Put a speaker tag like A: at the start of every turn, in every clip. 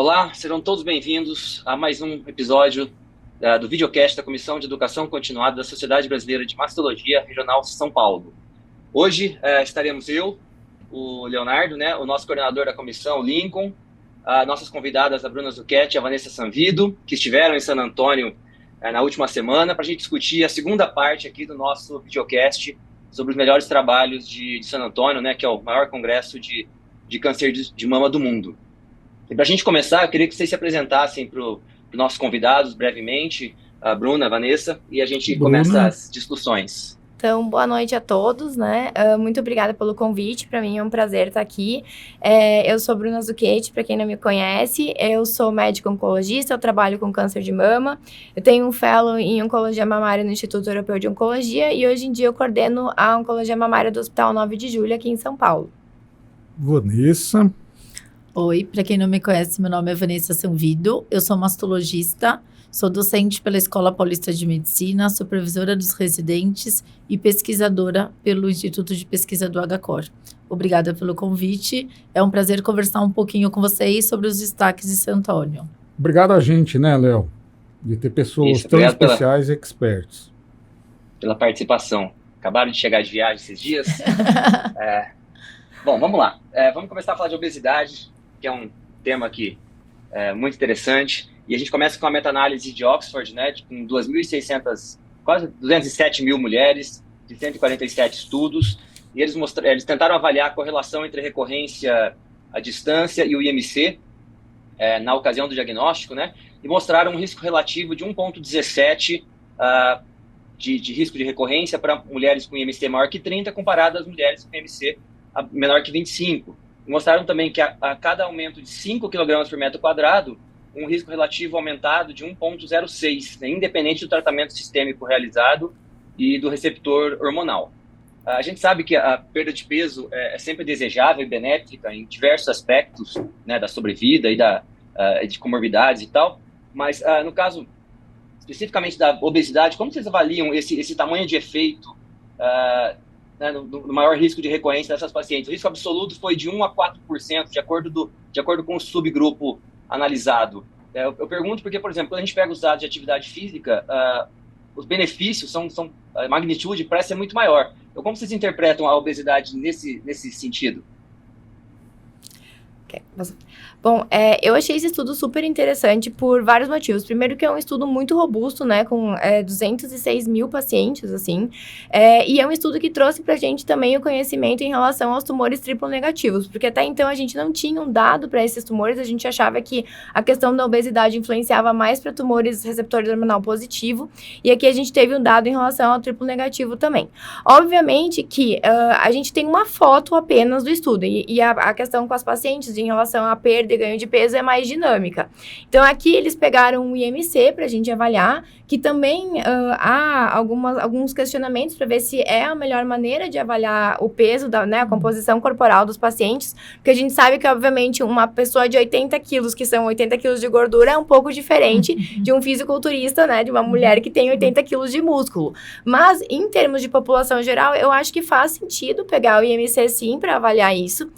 A: Olá, serão todos bem-vindos a mais um episódio do videocast da Comissão de Educação Continuada da Sociedade Brasileira de Mastologia Regional São Paulo. Hoje estaremos eu, o Leonardo, o nosso coordenador da comissão, o Lincoln, nossas convidadas, a Bruna Zucchetti e a Vanessa Sanvido, que estiveram em San Antônio na última semana, para a gente discutir a segunda parte aqui do nosso videocast sobre os melhores trabalhos de San Antônio, que é o maior congresso de câncer de mama do mundo. E para a gente começar, eu queria que vocês se apresentassem para os nossos convidados brevemente, a Bruna, a Vanessa, e a gente começa as discussões.
B: Então, boa noite a todos, Muito obrigada pelo convite, para mim é um prazer estar aqui. Eu sou Bruna Zucchetti, para quem não me conhece, eu sou médica oncologista, eu trabalho com câncer de mama, eu tenho um fellow em oncologia mamária no Instituto Europeu de Oncologia e hoje em dia eu coordeno a oncologia mamária do Hospital 9 de Julho aqui em São Paulo.
C: Vanessa.
D: Oi, para quem não me conhece, meu nome é Vanessa Sanvido, eu sou mastologista, sou docente pela Escola Paulista de Medicina, supervisora dos residentes e pesquisadora pelo Instituto de Pesquisa do HCOR. Obrigada pelo convite, é um prazer conversar um pouquinho com vocês sobre os destaques de San Antônio.
C: Obrigado a gente, Léo, de ter pessoas tão especiais e experts.
A: Pela participação. Acabaram de chegar de viagem esses dias. Bom, vamos lá. Vamos começar a falar de obesidade, que é um tema que é muito interessante. E a gente começa com a meta-análise de Oxford, com 2.600, quase 207 mil mulheres, de 147 estudos. E eles tentaram avaliar a correlação entre a recorrência à distância e o IMC na ocasião do diagnóstico, e mostraram um risco relativo de 1,17 de risco de recorrência para mulheres com IMC maior que 30, comparado às mulheres com IMC menor que 25. Mostraram também que a cada aumento de 5 kg por metro quadrado, um risco relativo aumentado de 1,06, independente do tratamento sistêmico realizado e do receptor hormonal. A gente sabe que a perda de peso é sempre desejável e benéfica em diversos aspectos, da sobrevida e de comorbidades e tal, mas no caso especificamente da obesidade, como vocês avaliam esse tamanho de efeito no maior risco de recorrência dessas pacientes? O risco absoluto foi de 1 a 4%, de acordo com o subgrupo analisado. Eu pergunto porque, por exemplo, quando a gente pega os dados de atividade física, os benefícios a magnitude parece ser muito maior. Então, como vocês interpretam a obesidade nesse sentido?
B: Bom, eu achei esse estudo super interessante por vários motivos. Primeiro que é um estudo muito robusto, com 206 mil pacientes, e é um estudo que trouxe pra gente também o conhecimento em relação aos tumores triplo negativos, porque até então a gente não tinha um dado para esses tumores, a gente achava que a questão da obesidade influenciava mais para tumores receptores hormonal positivo, e aqui a gente teve um dado em relação ao triplo negativo também. Obviamente que a gente tem uma foto apenas do estudo, e a questão com as pacientes em relação à perda e ganho de peso é mais dinâmica. Então, aqui eles pegaram o IMC para a gente avaliar, que também há alguns questionamentos para ver se é a melhor maneira de avaliar o peso, a composição corporal dos pacientes, porque a gente sabe que, obviamente, uma pessoa de 80 quilos, que são 80 quilos de gordura, é um pouco diferente de um fisiculturista, de uma mulher que tem 80 quilos de músculo. Mas, em termos de população geral, eu acho que faz sentido pegar o IMC, sim, para avaliar isso.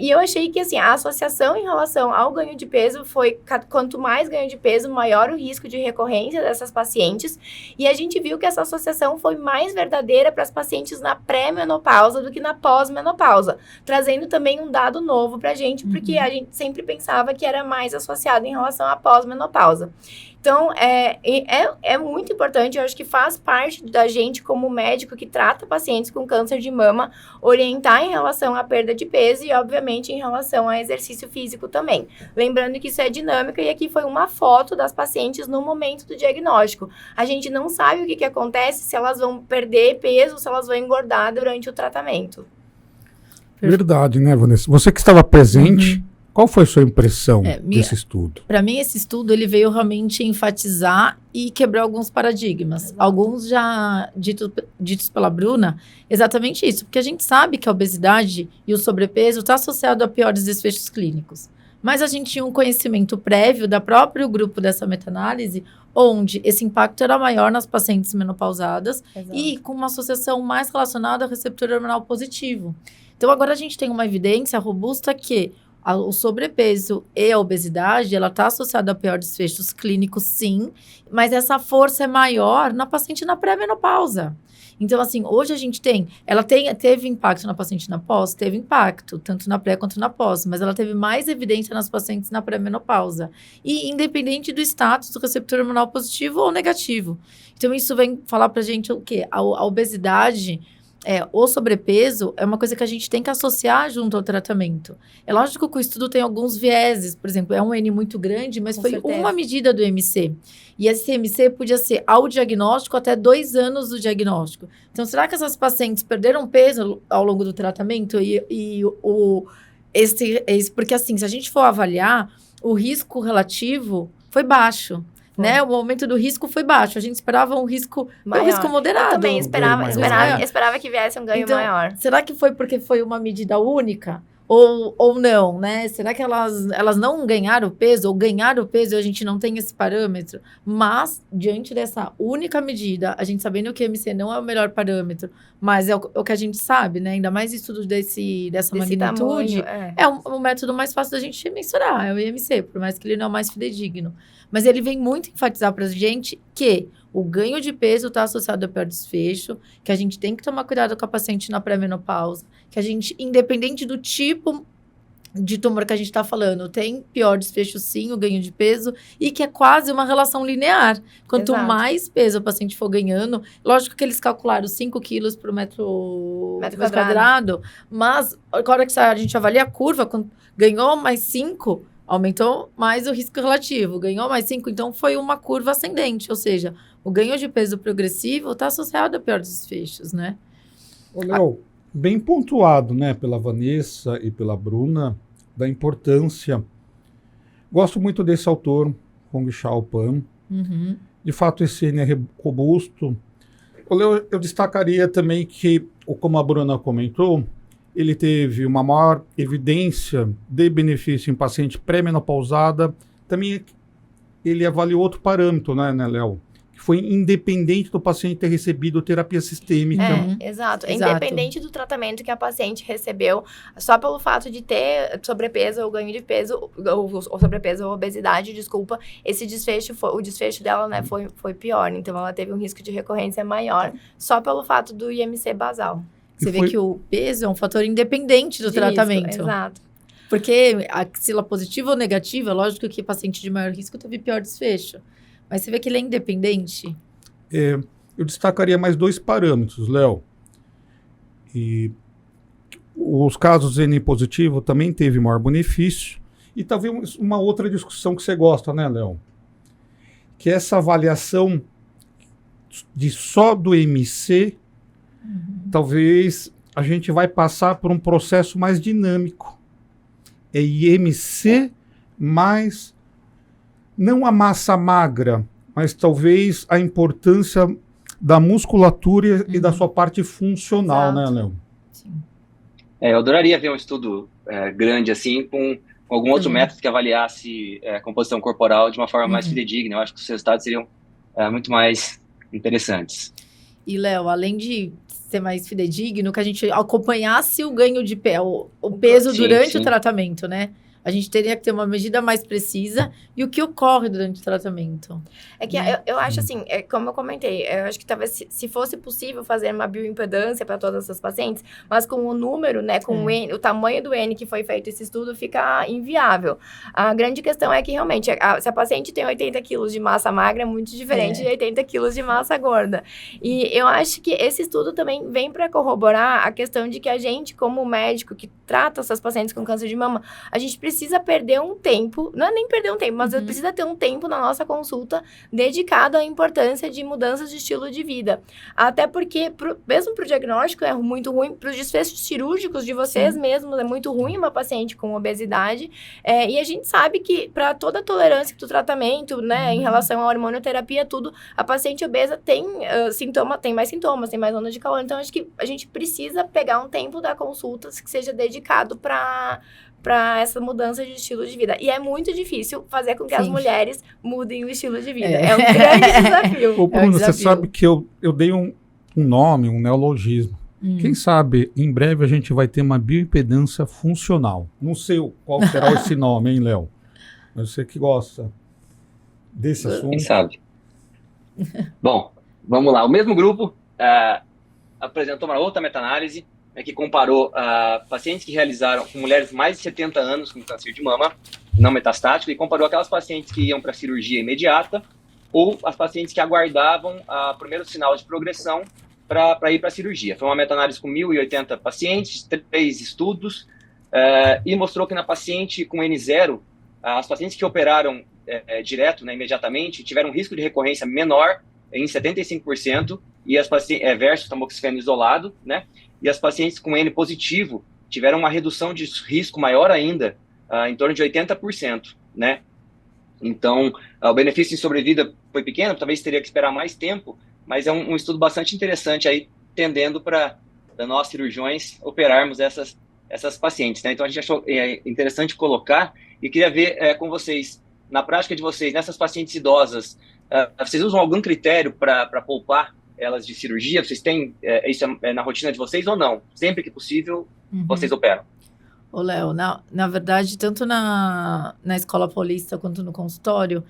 B: E eu achei que, a associação em relação ao ganho de peso foi, quanto mais ganho de peso, maior o risco de recorrência dessas pacientes, e a gente viu que essa associação foi mais verdadeira para as pacientes na pré-menopausa do que na pós-menopausa, trazendo também um dado novo para a gente, porque a gente sempre pensava que era mais associado em relação à pós-menopausa. Então, é muito importante, eu acho que faz parte da gente, como médico que trata pacientes com câncer de mama, orientar em relação à perda de peso e, obviamente, em relação ao exercício físico também. Lembrando que isso é dinâmica e aqui foi uma foto das pacientes no momento do diagnóstico. A gente não sabe o que acontece, se elas vão perder peso, se elas vão engordar durante o tratamento.
C: Verdade, Vanessa? Você que estava presente... Qual foi a sua impressão desse estudo?
D: Para mim, esse estudo ele veio realmente enfatizar e quebrar alguns paradigmas. Exato. Alguns já ditos pela Bruna, exatamente isso. Porque a gente sabe que a obesidade e o sobrepeso está associado a piores desfechos clínicos. Mas a gente tinha um conhecimento prévio da próprio grupo dessa meta-análise, onde esse impacto era maior nas pacientes menopausadas. Exato. E com uma associação mais relacionada ao receptor hormonal positivo. Então, agora a gente tem uma evidência robusta que O sobrepeso e a obesidade, ela está associada a piores desfechos clínicos, sim, mas essa força é maior na paciente na pré-menopausa. Então, assim, hoje a gente teve impacto na paciente na pós? Teve impacto, tanto na pré quanto na pós, mas ela teve mais evidência nas pacientes na pré-menopausa. E independente do status do receptor hormonal positivo ou negativo. Então, isso vem falar pra gente o quê? A obesidade... o sobrepeso é uma coisa que a gente tem que associar junto ao tratamento. É lógico que o estudo tem alguns vieses, por exemplo, é um N muito grande, mas foi uma medida do MC. E esse MC podia ser ao diagnóstico até 2 anos do diagnóstico. Então, será que essas pacientes perderam peso ao longo do tratamento? Porque assim, se a gente for avaliar, o risco relativo foi baixo. Né? O momento do risco foi baixo. A gente esperava um risco moderado.
B: Eu também esperava que viesse um ganho maior.
D: Será que foi porque foi uma medida única? Ou não, né? Será que elas não ganharam peso? Ou ganharam peso e a gente não tem esse parâmetro? Mas, diante dessa única medida, a gente sabendo que o IMC não é o melhor parâmetro, mas é o que a gente sabe, né? Ainda mais estudos dessa magnitude.
B: Tamanho,
D: é o método mais fácil da gente mensurar, é o IMC, por mais que ele não é o mais fidedigno. Mas ele vem muito enfatizar pra gente que o ganho de peso está associado ao pior desfecho, que a gente tem que tomar cuidado com a paciente na pré-menopausa, que a gente, independente do tipo de tumor que a gente está falando, tem pior desfecho sim, o ganho de peso, e que é quase uma relação linear. Quanto mais peso o paciente for ganhando, lógico que eles calcularam 5 quilos por metro quadrado, mas agora que a gente avalia a curva, quando ganhou mais 5, aumentou mais o risco relativo, ganhou mais 5, então foi uma curva ascendente, ou seja, o ganho de peso progressivo está associado a piores desfechos, né?
C: Ô, Léo, bem pontuado, né, pela Vanessa e pela Bruna, da importância. Gosto muito desse autor, Hong Xiao Pan.
D: Uhum.
C: De fato, esse N é robusto. Ô, Léo, eu destacaria também que, como a Bruna comentou, ele teve uma maior evidência de benefício em paciente pré-menopausada. Também ele avaliou outro parâmetro, né, Léo? Que foi independente do paciente ter recebido terapia sistêmica.
B: Exato. Independente do tratamento que a paciente recebeu, só pelo fato de ter sobrepeso ou ganho de peso, ou sobrepeso ou obesidade, desculpa, o desfecho dela, né, foi pior. Então, ela teve um risco de recorrência maior só pelo fato do IMC basal.
D: Você vê que o peso é um fator independente do tratamento.
B: Risco, exato.
D: Porque a axila positiva ou negativa, lógico que paciente de maior risco teve pior desfecho. Mas você vê que ele é independente?
C: Eu destacaria mais 2 parâmetros, Léo. E os casos N positivo também teve maior benefício. E talvez uma outra discussão que você gosta, né, Léo? Que é essa avaliação de só do MC. Talvez a gente vai passar por um processo mais dinâmico. É IMC mais, não a massa magra, mas talvez a importância da musculatura e da sua parte funcional, né, Léo?
D: Sim.
A: Eu adoraria ver um estudo grande assim, com algum outro método que avaliasse a composição corporal de uma forma mais fidedigna. Eu acho que os resultados seriam muito mais interessantes.
D: E, Léo, além de ser mais fidedigno, que a gente acompanhasse o ganho de peso, o peso durante o tratamento, né? A gente teria que ter uma medida mais precisa e o que ocorre durante o tratamento.
B: É que eu acho assim, como eu comentei, eu acho que talvez se fosse possível fazer uma bioimpedância para todas essas pacientes, mas com o número, né, com o tamanho do N que foi feito esse estudo, fica inviável. A grande questão é que realmente, se a paciente tem 80 quilos de massa magra, é muito diferente de 80 quilos de massa gorda. E eu acho que esse estudo também vem para corroborar a questão de que a gente, como médico que trata essas pacientes com câncer de mama, a gente precisa perder um tempo, não é nem perder um tempo, mas precisa ter um tempo na nossa consulta dedicado à importância de mudanças de estilo de vida. Até porque, mesmo para o diagnóstico, é muito ruim, para os desfechos cirúrgicos de vocês mesmos, é muito ruim uma paciente com obesidade. E a gente sabe que, para toda a tolerância do tratamento, né, em relação à hormonioterapia, tudo, a paciente obesa tem tem mais sintomas, tem mais onda de calor. Então, acho que a gente precisa pegar um tempo da consulta que seja dedicado para essa mudança de estilo de vida. E é muito difícil fazer com que as mulheres mudem o estilo de vida. É um grande desafio.
C: Ô, Bruno, você sabe que eu dei um nome, um neologismo, Quem sabe, em breve, a gente vai ter uma bioimpedância funcional. Não sei qual será esse nome, hein, Léo? Mas você que gosta desse assunto.
A: Quem sabe? Bom, vamos lá. O mesmo grupo apresentou uma outra meta-análise, que comparou pacientes que realizaram com mulheres mais de 70 anos com câncer de mama não metastático e comparou aquelas pacientes que iam para cirurgia imediata ou as pacientes que aguardavam o primeiro sinal de progressão para ir para a cirurgia. Foi uma meta-análise com 1.080 pacientes, 3 estudos, e mostrou que na paciente com N0, as pacientes que operaram direto, né, imediatamente, tiveram um risco de recorrência menor em 75%, e as pacientes versus tamoxifeno isolado, né? E as pacientes com N positivo tiveram uma redução de risco maior ainda, em torno de 80%, né? Então, o benefício em sobrevida foi pequeno, talvez teria que esperar mais tempo, mas é um estudo bastante interessante aí, tendendo para nós cirurgiões operarmos essas pacientes, né? Então, a gente achou interessante colocar e queria ver com vocês, na prática de vocês, nessas pacientes idosas, vocês usam algum critério para poupar elas de cirurgia? Vocês têm isso na rotina de vocês ou não? Sempre que possível, vocês operam?
D: Ô, Léo, na verdade, tanto na Escola Paulista quanto no consultório,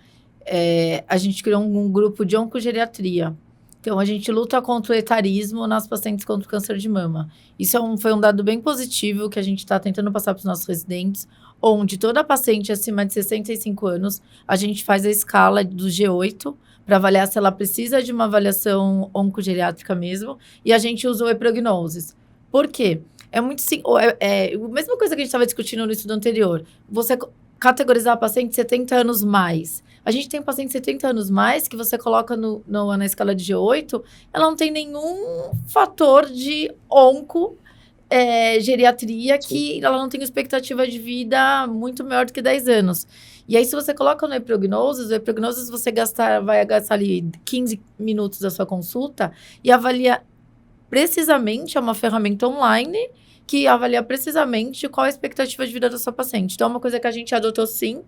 D: a gente criou um grupo de oncogeriatria. Então, a gente luta contra o etarismo nas pacientes contra o câncer de mama. Isso foi um dado bem positivo que a gente está tentando passar para os nossos residentes, onde toda paciente acima de 65 anos, a gente faz a escala do G8 para avaliar se ela precisa de uma avaliação oncogeriátrica mesmo, e a gente usa o eprognosis. Por quê? É muito a mesma coisa que a gente estava discutindo no estudo anterior. Você categorizar a paciente 70 anos mais. A gente tem paciente 70 anos mais que você coloca na escala de G8, ela não tem nenhum fator de geriatria, que ela não tem expectativa de vida muito maior do que 10 anos. E aí, se você coloca no eprognosis, você vai gastar ali 15 minutos da sua consulta e avalia precisamente, é uma ferramenta online que avalia precisamente qual a expectativa de vida da sua paciente. Então, é uma coisa que a gente adotou sim.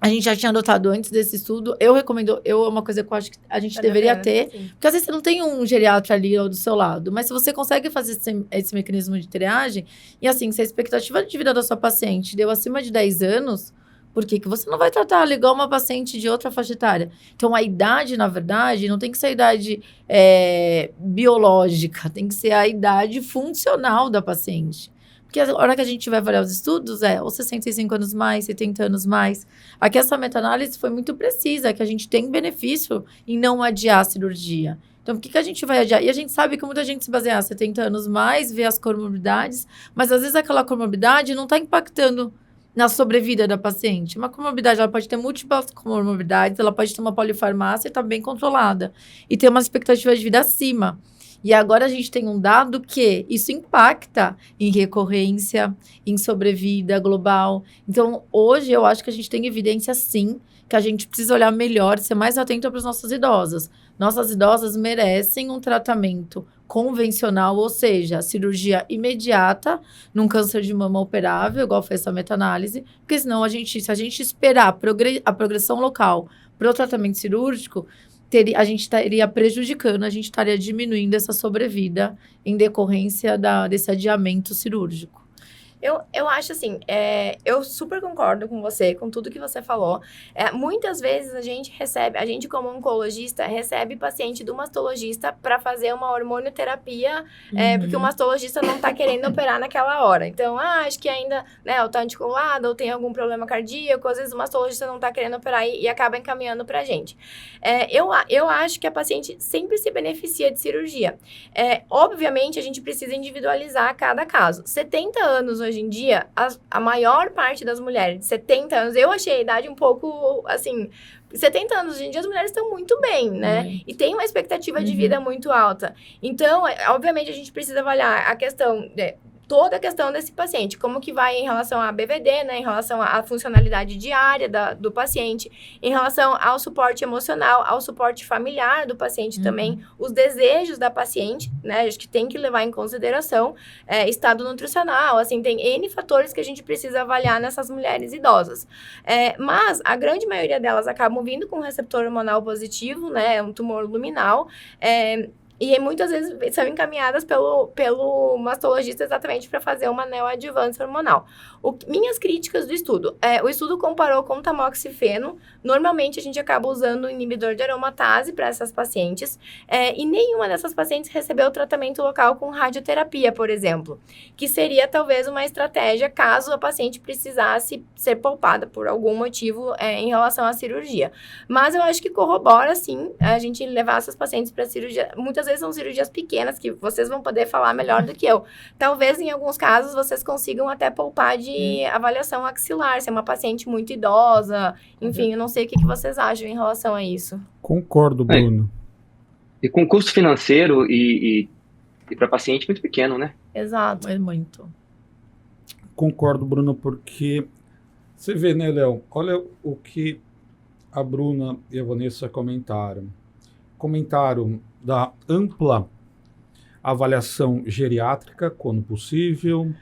D: A gente já tinha adotado antes desse estudo. Eu recomendo, é uma coisa que eu acho que a gente deveria ter. Sim. Porque às vezes você não tem um geriatra ali do seu lado, mas se você consegue fazer esse mecanismo de triagem, e assim, se a expectativa de vida da sua paciente deu acima de 10 anos, por que você não vai tratar igual uma paciente de outra faixa etária? Então, a idade, na verdade, não tem que ser a idade biológica, tem que ser a idade funcional da paciente. Porque a hora que a gente vai avaliar os estudos, ou 65 anos mais, 70 anos mais. Aqui essa meta-análise foi muito precisa, que a gente tem benefício em não adiar a cirurgia. Então, por que a gente vai adiar? E a gente sabe que muita gente se baseia 70 anos mais, vê as comorbidades, mas às vezes aquela comorbidade não está impactando na sobrevida da paciente. Uma comorbidade, ela pode ter múltiplas comorbidades, ela pode ter uma polifarmácia e estar bem controlada. E ter uma expectativa de vida acima. E agora a gente tem um dado que isso impacta em recorrência, em sobrevida global. Então, hoje, eu acho que a gente tem evidência, sim, que a gente precisa olhar melhor, ser mais atento para os nossos idosos. Nossas idosas merecem um tratamento convencional, ou seja, cirurgia imediata num câncer de mama operável, igual foi essa meta-análise, porque senão se a gente esperar a progressão local para o tratamento cirúrgico, a gente estaria prejudicando, a gente estaria diminuindo essa sobrevida em decorrência desse adiamento cirúrgico.
B: Eu acho assim, eu super concordo com você, com tudo que você falou. Muitas vezes a gente como oncologista, recebe paciente do mastologista para fazer uma hormonioterapia, porque o mastologista não está querendo operar naquela hora. Então, acho que ainda, né, ou tá anticoagulado, ou tem algum problema cardíaco, às vezes o mastologista não está querendo operar e acaba encaminhando para a gente. Eu acho que a paciente sempre se beneficia de cirurgia. Obviamente, a gente precisa individualizar cada caso. 70 anos hoje em dia, a maior parte das mulheres de 70 anos, eu achei a idade um pouco, assim, 70 anos hoje em dia as mulheres estão muito bem, né? E tem uma expectativa de vida muito alta. Então, obviamente, a gente precisa avaliar a questão toda a questão desse paciente, como que vai em relação à BVD, né, em relação à funcionalidade diária do paciente, em relação ao suporte emocional, ao suporte familiar do paciente também, os desejos da paciente, né, acho que tem que levar em consideração, estado nutricional, assim, tem N fatores que a gente precisa avaliar nessas mulheres idosas. Mas a grande maioria delas acabam vindo com receptor hormonal positivo, né, um tumor luminal, E muitas vezes são encaminhadas pelo mastologista exatamente para fazer uma neoadjuvância hormonal. Minhas críticas do estudo. O estudo comparou com tamoxifeno. Normalmente, a gente acaba usando o inibidor de aromatase para essas pacientes. E nenhuma dessas pacientes recebeu tratamento local com radioterapia, por exemplo. Que seria, talvez, uma estratégia caso a paciente precisasse ser poupada por algum motivo em relação à cirurgia. Mas eu acho que corrobora, sim, a gente levar essas pacientes para cirurgia. Muitas vezes são cirurgias pequenas, que vocês vão poder falar melhor do que eu. Talvez, em alguns casos, vocês consigam até poupar de avaliação axilar, se é uma paciente muito idosa. Enfim, eu não sei o que vocês acham em relação a isso.
C: Concordo, Bruno.
A: E com custo financeiro e para paciente muito pequeno, né?
B: Exato.
D: É muito.
C: Concordo, Bruno, porque você vê, né, Léo? Olha o que a Bruna e a Vanessa comentaram. Comentaram da ampla avaliação geriátrica, quando possível,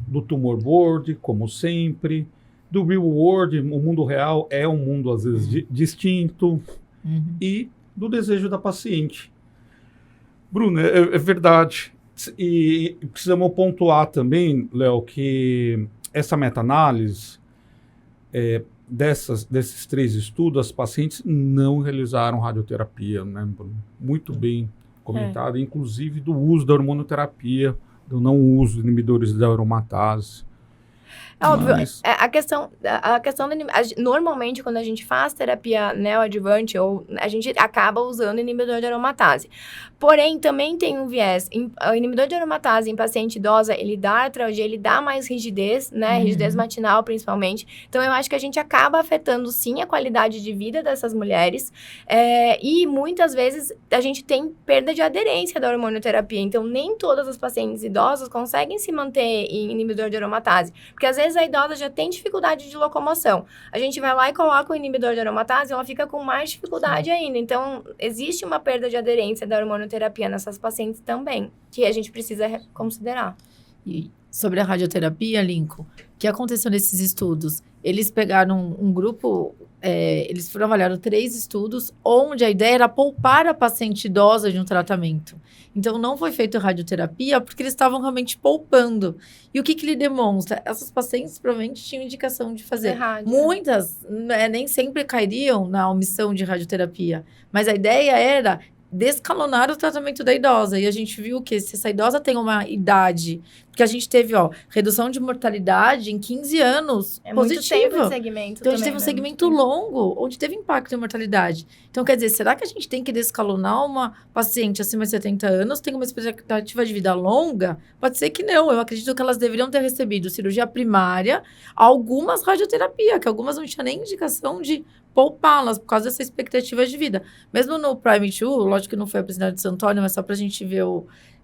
C: do tumor board, como sempre, do real world, o mundo real é um mundo, às vezes, distinto, e do desejo da paciente. Bruno, é verdade. E precisamos pontuar também, Léo, que essa meta-análise, desses 3 estudos, as pacientes não realizaram radioterapia, né, Bruno? Muito bem comentado, inclusive do uso da hormonoterapia, do não uso de inibidores da aromatase.
B: Óbvio, a questão normalmente, quando a gente faz terapia neoadjuvante, a gente acaba usando inibidor de aromatase. Porém, também tem um viés. O inibidor de aromatase em paciente idosa, ele dá artralgia, ele dá mais rigidez, né? Rigidez matinal, principalmente. Então, eu acho que a gente acaba afetando, sim, a qualidade de vida dessas mulheres. E, muitas vezes, a gente tem perda de aderência da hormonoterapia. Então, nem todas as pacientes idosas conseguem se manter em inibidor de aromatase. Porque, às vezes, a idosa já tem dificuldade de locomoção. A gente vai lá e coloca o inibidor de aromatase, ela fica com mais dificuldade ainda. Então, existe uma perda de aderência da hormonoterapia nessas pacientes também, que a gente precisa considerar.
D: E sobre a radioterapia, Lincoln, o que aconteceu nesses estudos? Eles pegaram um grupo, eles avaliaram 3 estudos, onde a ideia era poupar a paciente idosa de um tratamento. Então, não foi feita radioterapia porque eles estavam realmente poupando. E o que ele demonstra? Essas pacientes provavelmente tinham indicação de fazer. Muitas, nem sempre cairiam na omissão de radioterapia. Mas a ideia era descalonar o tratamento da idosa. E a gente viu que se essa idosa tem uma idade... Porque a gente teve, redução de mortalidade em 15 anos positiva.
B: Muito tempo de segmento
D: então, a gente teve um segmento longo, onde teve impacto em mortalidade. Então, quer dizer, será que a gente tem que descalonar uma paciente acima de 70 anos, tem uma expectativa de vida longa? Pode ser que não. Eu acredito que elas deveriam ter recebido cirurgia primária, algumas radioterapia, que algumas não tinham nem indicação de poupá-las por causa dessa expectativa de vida. Mesmo no Prime2, lógico que não foi apresentado de São Antônio, mas só pra gente ver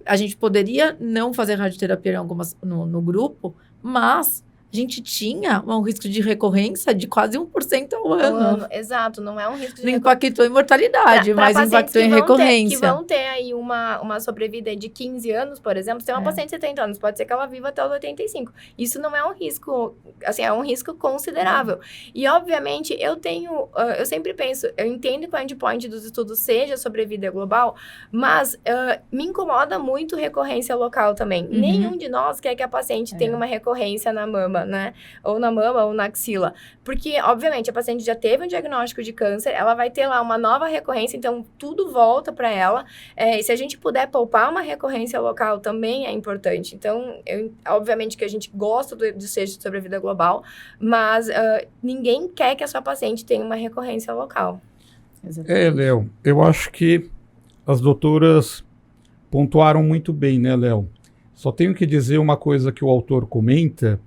D: a gente poderia não fazer radioterapia em algumas no grupo, mas a gente tinha um risco de recorrência de quase 1% ao ano.
B: Exato, não é um risco de
D: não impactou em mortalidade, mas impactou em recorrência.
B: Que vão ter aí uma sobrevida de 15 anos, por exemplo. Se tem uma paciente de 70 anos, pode ser que ela viva até os 85. Isso não é um risco, assim, é um risco considerável. E, obviamente, eu sempre penso, eu entendo que o endpoint dos estudos seja sobrevida global, mas me incomoda muito recorrência local também. Nenhum de nós quer que a paciente tenha uma recorrência na mama, né? Ou na mama ou na axila. Porque, obviamente, a paciente já teve um diagnóstico de câncer, ela vai ter lá uma nova recorrência, então tudo volta para ela. E se a gente puder poupar uma recorrência local, também é importante. Então, obviamente que a gente gosta do desejo de sobrevida global, mas ninguém quer que a sua paciente tenha uma recorrência local.
C: Léo, eu acho que as doutoras pontuaram muito bem, né, Léo? Só tenho que dizer uma coisa que o autor comenta,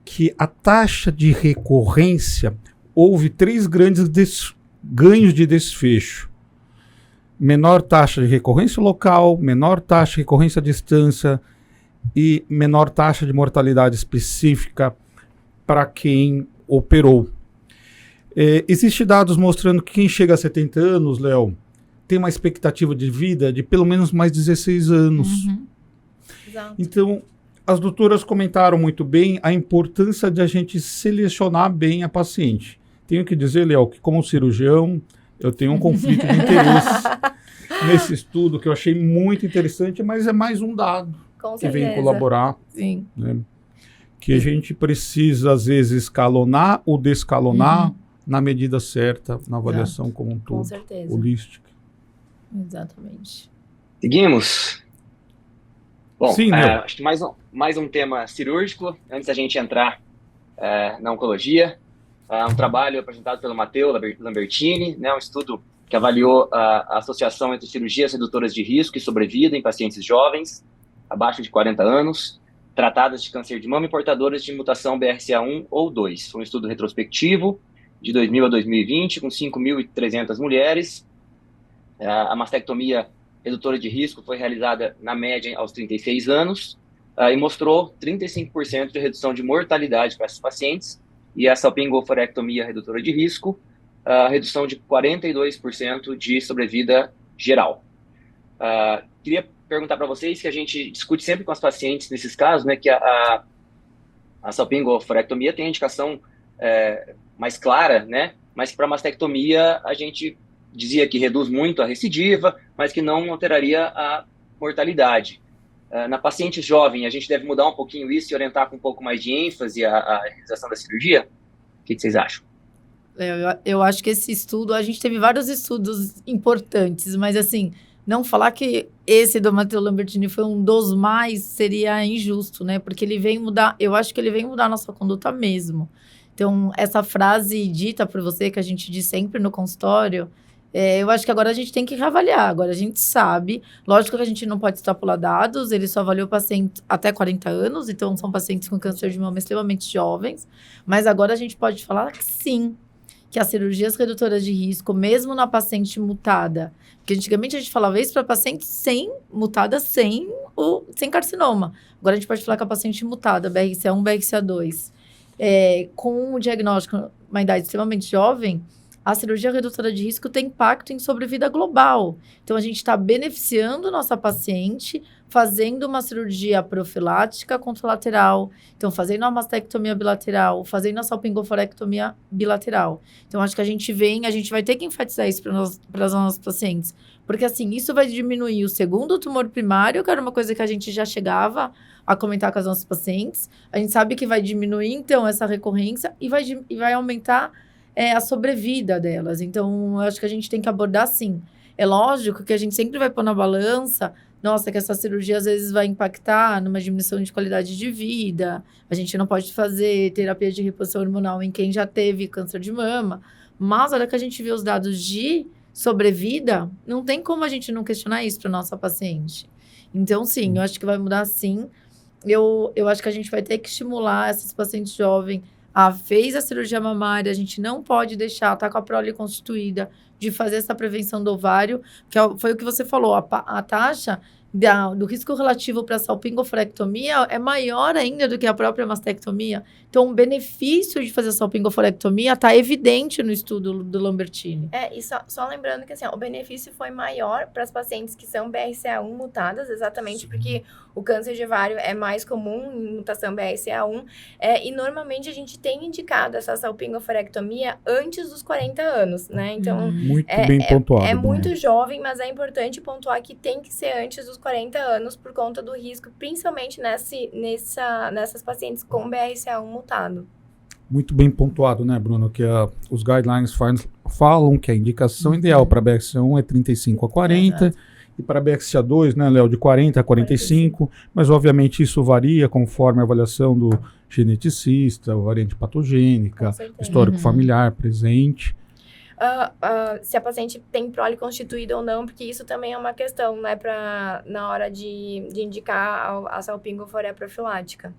C: que a taxa de recorrência, houve 3 grandes ganhos de desfecho. Menor taxa de recorrência local, menor taxa de recorrência à distância e menor taxa de mortalidade específica para quem operou. Existem dados mostrando que quem chega a 70 anos, Léo, tem uma expectativa de vida de pelo menos mais 16 anos.
B: Exato.
C: Então, as doutoras comentaram muito bem a importância de a gente selecionar bem a paciente. Tenho que dizer, Léo, que como cirurgião, eu tenho um conflito de interesse nesse estudo que eu achei muito interessante, mas é mais um dado
B: Com
C: que vem
B: certeza.
C: colaborar,
D: Sim.
C: né? Que a gente precisa, às vezes, escalonar ou descalonar na medida certa, na avaliação como um
B: Com
C: todo,
B: certeza.
C: holística.
D: Exatamente.
A: Seguimos. Bom,
C: Sim, meu.
A: acho que mais um tema cirúrgico, antes da gente entrar na oncologia. Um trabalho apresentado pelo Matteo Lambertini, né, um estudo que avaliou a associação entre cirurgias redutoras de risco e sobrevida em pacientes jovens, abaixo de 40 anos, tratadas de câncer de mama e portadoras de mutação BRCA1 ou 2. Foi um estudo retrospectivo de 2000 a 2020, com 5.300 mulheres. A mastectomia redutora de risco foi realizada, na média, aos 36 anos, e mostrou 35% de redução de mortalidade para esses pacientes, e a salpingoforectomia redutora de risco, redução de 42% de sobrevida geral. Queria perguntar para vocês, que a gente discute sempre com as pacientes nesses casos, né, que a salpingoforectomia tem a indicação mais clara, né, mas que para a mastectomia a gente dizia que reduz muito a recidiva, mas que não alteraria a mortalidade. Na paciente jovem, a gente deve mudar um pouquinho isso e orientar com um pouco mais de ênfase a realização da cirurgia? O que vocês acham?
D: Eu acho que esse estudo, a gente teve vários estudos importantes, mas assim, não falar que esse do Matteo Lambertini foi um dos mais seria injusto, né? Porque ele vem mudar, eu acho que ele vem mudar a nossa conduta mesmo. Então, essa frase dita por você, que a gente diz sempre no consultório, eu acho que agora a gente tem que reavaliar. Agora a gente sabe, lógico que a gente não pode extrapolar dados, ele só avaliou pacientes até 40 anos, então são pacientes com câncer de mama extremamente jovens, mas agora a gente pode falar que sim, que as cirurgias redutoras de risco, mesmo na paciente mutada, porque antigamente a gente falava isso para paciente mutada sem carcinoma. Agora a gente pode falar que a paciente mutada, BRCA1, BRCA2, com o diagnóstico, uma idade extremamente jovem, a cirurgia redutora de risco tem impacto em sobrevida global. Então, a gente está beneficiando nossa paciente, fazendo uma cirurgia profilática contralateral, então, fazendo uma mastectomia bilateral, fazendo a salpingoforectomia bilateral. Então, acho que a gente vai ter que enfatizar isso para as nossas pacientes, porque, assim, isso vai diminuir o segundo tumor primário, que era uma coisa que a gente já chegava a comentar com as nossas pacientes. A gente sabe que vai diminuir, então, essa recorrência e vai aumentar a sobrevida delas. Então, eu acho que a gente tem que abordar assim. É lógico que a gente sempre vai pôr na balança, nossa, que essa cirurgia às vezes vai impactar numa diminuição de qualidade de vida, a gente não pode fazer terapia de reposição hormonal em quem já teve câncer de mama, mas a hora que a gente vê os dados de sobrevida, não tem como a gente não questionar isso para nossa paciente. Então, sim, eu acho que vai mudar sim. Eu acho que a gente vai ter que estimular essas pacientes jovens fez a cirurgia mamária, a gente não pode deixar, tá com a prole constituída, de fazer essa prevenção do ovário, que foi o que você falou, a taxa do risco relativo para a salpingoforectomia é maior ainda do que a própria mastectomia. Então, o benefício de fazer a salpingoforectomia está evidente no estudo do Lambertini.
B: E só lembrando que assim, o benefício foi maior para as pacientes que são BRCA1 mutadas, exatamente porque o câncer de ovário é mais comum em mutação BRCA1, e normalmente a gente tem indicado essa salpingoforectomia antes dos 40 anos, né? Então,
C: muito bem pontuado.
B: É muito jovem, mas é importante pontuar que tem que ser antes dos 40 anos por conta do risco, principalmente nessas pacientes com BRCA1 mutado.
C: Muito bem pontuado, né, Bruno? Que os guidelines falam que a indicação ideal para BRCA1 é 35 a 40, exato. E para BRCA2, né, Léo, de 40 a 45, mas obviamente isso varia conforme a avaliação do geneticista, a variante patogênica, histórico familiar presente.
B: Se a paciente tem prole constituída ou não, porque isso também é uma questão, né, na hora de indicar a salpingoforia profilática.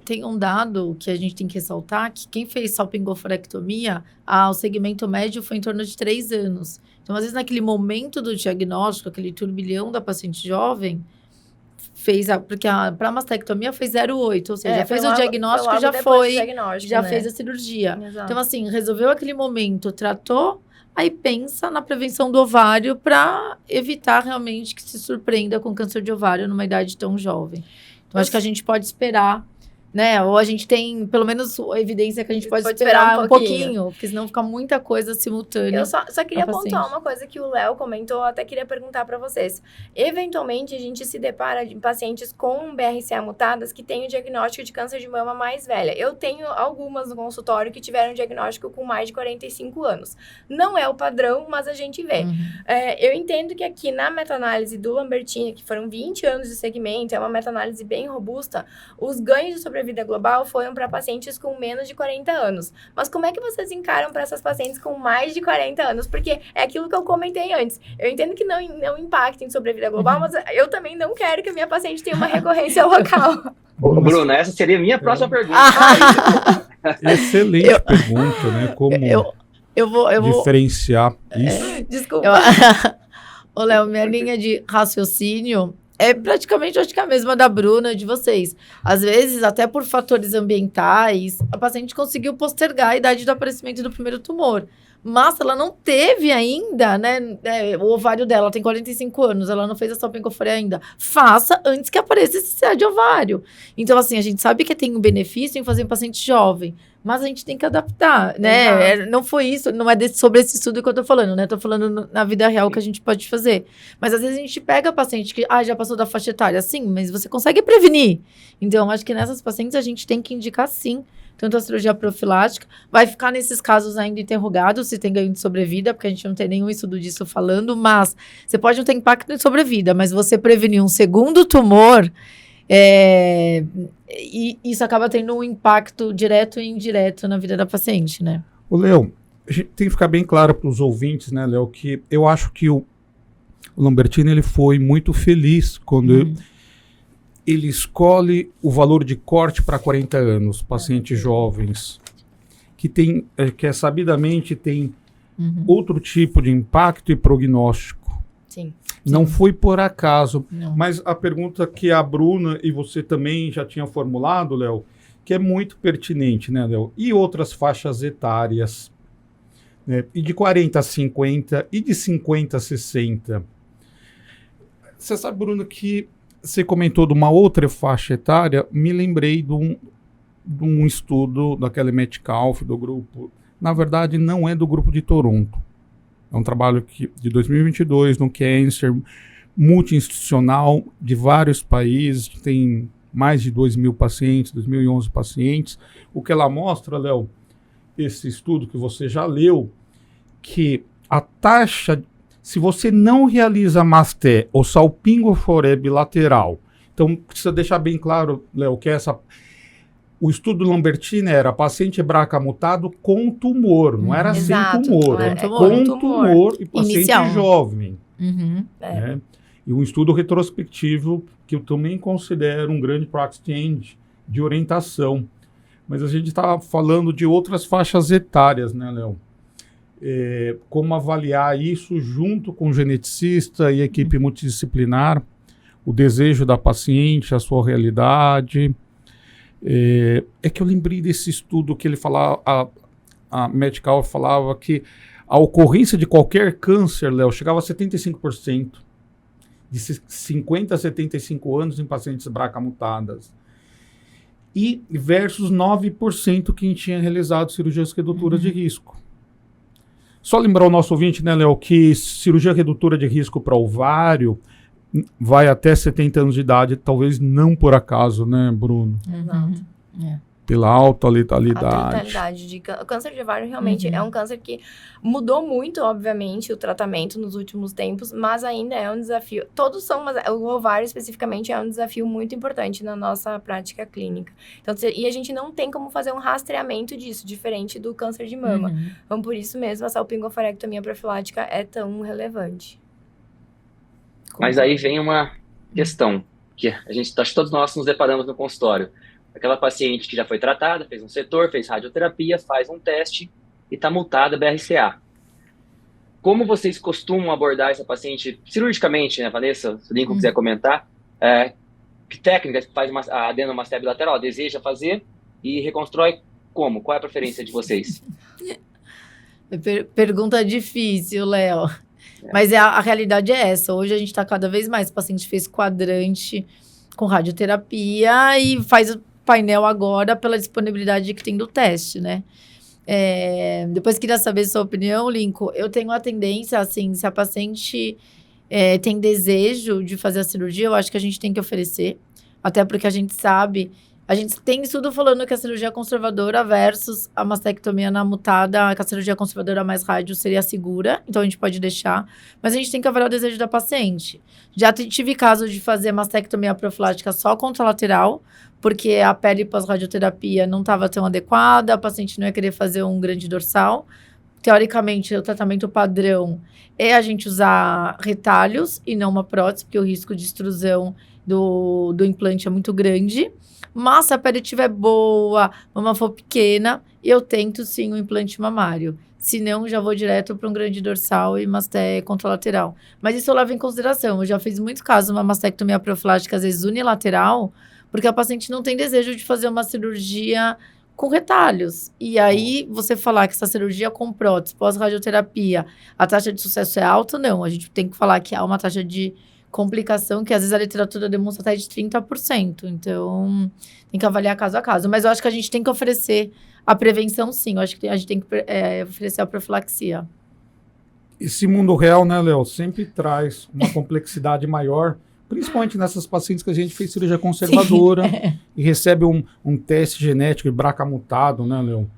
D: Tem um dado que a gente tem que ressaltar, que quem fez salpingoforectomia, o segmento médio foi em torno de 3 anos. Então, às vezes, naquele momento do diagnóstico, aquele turbilhão da paciente jovem, porque para a mastectomia foi 0,8, ou seja, fez o diagnóstico, já fez a cirurgia. Exato. Então, assim, resolveu aquele momento, tratou, aí pensa na prevenção do ovário para evitar realmente que se surpreenda com câncer de ovário numa idade tão jovem. Então, acho que a gente pode esperar né? Ou a gente tem, pelo menos, a evidência que a gente pode esperar um pouquinho, porque senão fica muita coisa simultânea.
B: Eu só queria pontuar uma coisa que o Léo comentou, eu até queria perguntar para vocês. Eventualmente, a gente se depara de pacientes com BRCA mutadas que têm o diagnóstico de câncer de mama mais velha. Eu tenho algumas no consultório que tiveram diagnóstico com mais de 45 anos. Não é o padrão, mas a gente vê. Eu entendo que aqui na meta-análise do Lambertini, que foram 20 anos de segmento, é uma meta-análise bem robusta, os ganhos de sobrevida global foram para pacientes com menos de 40 anos. Mas como é que vocês encaram para essas pacientes com mais de 40 anos? Porque é aquilo que eu comentei antes. Eu entendo que não impacta em sobrevida global, mas eu também não quero que a minha paciente tenha uma recorrência local.
A: Bruno, essa seria a minha próxima pergunta.
C: Excelente pergunta, né? Como
D: eu vou
C: diferenciar isso?
B: Desculpa.
D: Ô, Léo, minha linha de raciocínio é praticamente, acho que a mesma da Bruna, de vocês. Às vezes, até por fatores ambientais, a paciente conseguiu postergar a idade do aparecimento do primeiro tumor. Mas ela não teve ainda, né? O ovário dela tem 45 anos, ela não fez a salpingoforia ainda. Faça antes que apareça esse CA de ovário. Então, assim, a gente sabe que tem um benefício em fazer em paciente jovem, mas a gente tem que adaptar, né? Não foi isso, não é sobre esse estudo que eu tô falando, né? Tô falando na vida real que a gente pode fazer. Mas às vezes a gente pega paciente que, já passou da faixa etária, sim, mas você consegue prevenir. Então, acho que nessas pacientes a gente tem que indicar, sim, tanto a cirurgia profilática, vai ficar nesses casos ainda interrogado se tem ganho de sobrevida, porque a gente não tem nenhum estudo disso falando, mas você pode não ter impacto em sobrevida, mas você prevenir um segundo tumor, e isso acaba tendo um impacto direto e indireto na vida da paciente, né?
C: Ô, Léo, a gente tem que ficar bem claro para os ouvintes, né, Léo, que eu acho que o Lambertini, ele foi muito feliz quando ele escolhe o valor de corte para 40 anos, pacientes jovens, que sabidamente tem outro tipo de impacto e prognóstico.
B: Sim.
C: Não foi por acaso.
D: Não.
C: Mas a pergunta que a Bruna e você também já tinha formulado, Léo, que é muito pertinente, né, Léo? E outras faixas etárias, né? E de 40 a 50 e de 50 a 60. Você sabe, Bruna, que você comentou de uma outra faixa etária, me lembrei de um estudo daquele Metcalf, do grupo. Na verdade, não é do grupo de Toronto. É um trabalho de 2022, no Cancer, multi-institucional, de vários países, tem mais de 2.000 pacientes, 2.011 pacientes. O que ela mostra, Léo, esse estudo que você já leu, que a taxa, se você não realiza masté ou salpingoforé bilateral, então precisa deixar bem claro, Léo, que o estudo do Lambertini era paciente BRCA mutado com tumor, não era sem tumor, com tumor e paciente inicial. Jovem. Né? E um estudo retrospectivo que eu também considero um grande practice change de orientação. Mas a gente está falando de outras faixas etárias, né, Léo? Como avaliar isso junto com o geneticista e a equipe multidisciplinar, o desejo da paciente, a sua realidade. É que eu lembrei desse estudo que ele falava, a Metcalf falava que a ocorrência de qualquer câncer, Léo, chegava a 75%, de 50 a 75 anos em pacientes BRCA mutadas. E versus 9% quem tinha realizado cirurgias redutoras de risco. Só lembrar o nosso ouvinte, né, Léo, que cirurgia redutora de risco para ovário vai até 70 anos de idade, talvez não por acaso, né, Bruno?
B: Exato.
C: Pela alta
B: A
C: letalidade.
B: letalidade o câncer de ovário realmente é um câncer que mudou muito, obviamente, o tratamento nos últimos tempos, mas ainda é um desafio. Todos são, mas o ovário especificamente é um desafio muito importante na nossa prática clínica. Então, e a gente não tem como fazer um rastreamento disso, diferente do câncer de mama. Então, por isso mesmo, a salpingoforectomia profilática é tão relevante.
A: Mas aí vem uma questão que todos nós nos deparamos no consultório. Aquela paciente que já foi tratada, fez um setor, fez radioterapia, faz um teste e está multada BRCA. Como vocês costumam abordar essa paciente cirurgicamente, né, Vanessa? Se o Lincoln quiser comentar, que técnica faz a adenomastia bilateral? Deseja fazer e reconstrói como? Qual é a preferência de vocês?
D: Pergunta difícil, Léo. Mas a realidade é essa. Hoje a gente está cada vez mais. O paciente fez quadrante com radioterapia e faz painel agora pela disponibilidade que tem do teste, né? Depois queria saber sua opinião, Lincoln. Eu tenho a tendência, assim, se a paciente tem desejo de fazer a cirurgia, eu acho que a gente tem que oferecer. Até porque a gente tem estudo falando que a cirurgia conservadora versus a mastectomia na mutada, que a cirurgia conservadora mais rádio seria segura, então a gente pode deixar. Mas a gente tem que avaliar o desejo da paciente. Já tive caso de fazer mastectomia profilática só contralateral, porque a pele pós-radioterapia não estava tão adequada, a paciente não ia querer fazer um grande dorsal. Teoricamente, o tratamento padrão é a gente usar retalhos e não uma prótese, porque o risco de extrusão do implante é muito grande. Mas se a pele estiver boa, a mama for pequena, eu tento sim o implante mamário. Se não, já vou direto para um grande dorsal e masté contralateral. Mas isso eu levo em consideração. Eu já fiz muitos casos, uma mastectomia profilática, às vezes unilateral, porque a paciente não tem desejo de fazer uma cirurgia com retalhos. E aí, você falar que essa cirurgia com prótese, pós-radioterapia, a taxa de sucesso é alta, não. A gente tem que falar que há uma taxa de complicação que às vezes a literatura demonstra até de 30%. Então, tem que avaliar caso a caso. Mas eu acho que a gente tem que oferecer a prevenção, sim. Eu acho que a gente tem que oferecer a profilaxia.
C: Esse mundo real, né, Léo, sempre traz uma complexidade maior, principalmente nessas pacientes que a gente fez cirurgia conservadora e recebe um teste genético de BRCA mutado, né, Léo?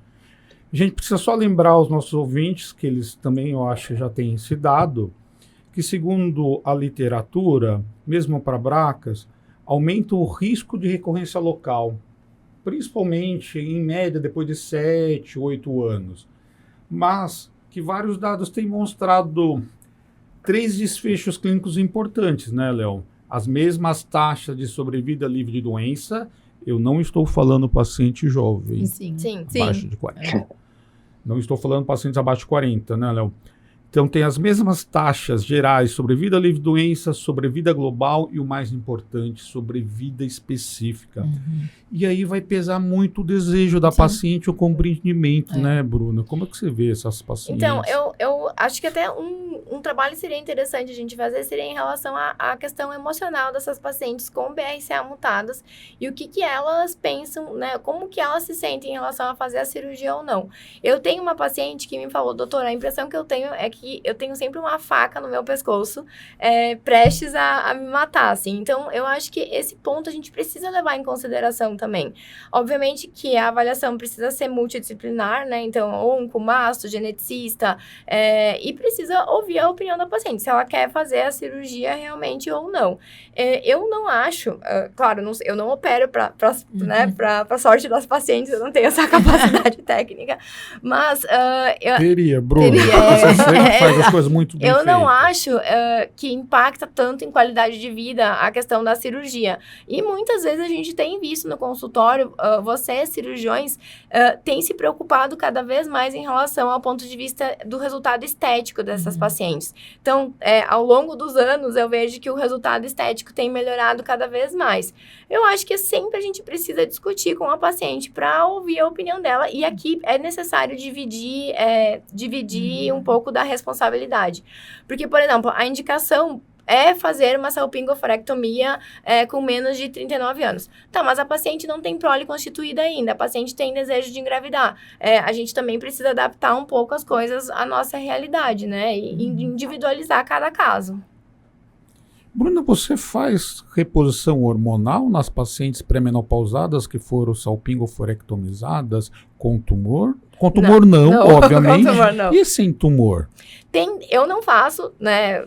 C: A gente precisa só lembrar aos nossos ouvintes, que eles também, eu acho, já têm esse dado, que segundo a literatura, mesmo para BRCAs, aumenta o risco de recorrência local, principalmente, em média, depois de 7, 8 anos. Mas que vários dados têm mostrado 3 desfechos clínicos importantes, né, Léo? As mesmas taxas de sobrevida livre de doença, eu não estou falando paciente jovem,
D: Sim.
C: abaixo de 40. Não estou falando pacientes abaixo de 40, né, Léo? Então, tem as mesmas taxas gerais sobre vida livre de doença, sobre vida global e, o mais importante, sobre vida específica.
D: Uhum.
C: E aí vai pesar muito o desejo da paciente, o compreendimento, né, Bruna? Como é que você vê essas pacientes?
B: Então, eu acho que até um trabalho seria interessante a gente fazer, seria em relação à questão emocional dessas pacientes com BRCA mutadas e o que elas pensam, né, como que elas se sentem em relação a fazer a cirurgia ou não. Eu tenho uma paciente que me falou, doutora, a impressão que eu tenho é que eu tenho sempre uma faca no meu pescoço, prestes a me matar, assim. Então, eu acho que esse ponto a gente precisa levar em consideração também. Obviamente que a avaliação precisa ser multidisciplinar, né? Então, ou um oncomasto, geneticista, e precisa ouvir a opinião da paciente, se ela quer fazer a cirurgia realmente ou não. Eu não acho, claro, eu não opero né, pra sorte das pacientes, eu não tenho essa capacidade técnica, mas...
C: Teria, Bruno.
B: Teria,
C: faz as coisas muito bem
B: Eu não
C: feitas.
B: acho que impacta tanto em qualidade de vida a questão da cirurgia. E muitas vezes a gente tem visto no consultório, vocês, cirurgiões, têm se preocupado cada vez mais em relação ao ponto de vista do resultado estético dessas pacientes. Então, ao longo dos anos, eu vejo que o resultado estético tem melhorado cada vez mais. Eu acho que sempre a gente precisa discutir com a paciente para ouvir a opinião dela. E aqui é necessário dividir um pouco da responsabilidade. Porque, por exemplo, a indicação é fazer uma salpingoforectomia com menos de 39 anos. Tá, mas a paciente não tem prole constituída ainda, a paciente tem desejo de engravidar. A gente também precisa adaptar um pouco as coisas à nossa realidade, né? E individualizar cada caso.
C: Bruna, você faz reposição hormonal nas pacientes pré-menopausadas que foram salpingoforectomizadas com tumor? Com tumor não, obviamente.
B: Com tumor não.
C: E sem tumor?
B: Eu não faço, né,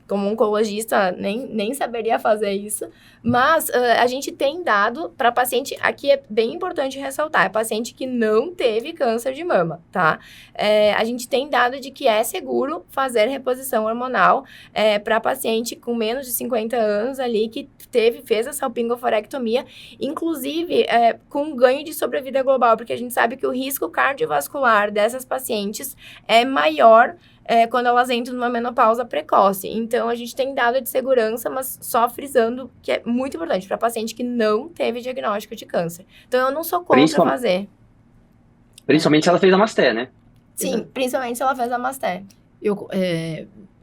B: como oncologista, nem saberia fazer isso, mas a gente tem dado para paciente, aqui é bem importante ressaltar, é paciente que não teve câncer de mama, tá? A gente tem dado de que é seguro fazer reposição hormonal para paciente com menos de 50 anos ali, que fez a salpingoforectomia, inclusive com ganho de sobrevida global, porque a gente sabe que o risco cardiovascular dessas pacientes é maior quando elas entram numa menopausa precoce. Então, a gente tem dado de segurança, mas só frisando que é muito importante para paciente que não teve diagnóstico de câncer. Então, eu não sou contra fazer.
A: Principalmente se ela fez a masté, né?
B: Sim, principalmente se ela fez a masté.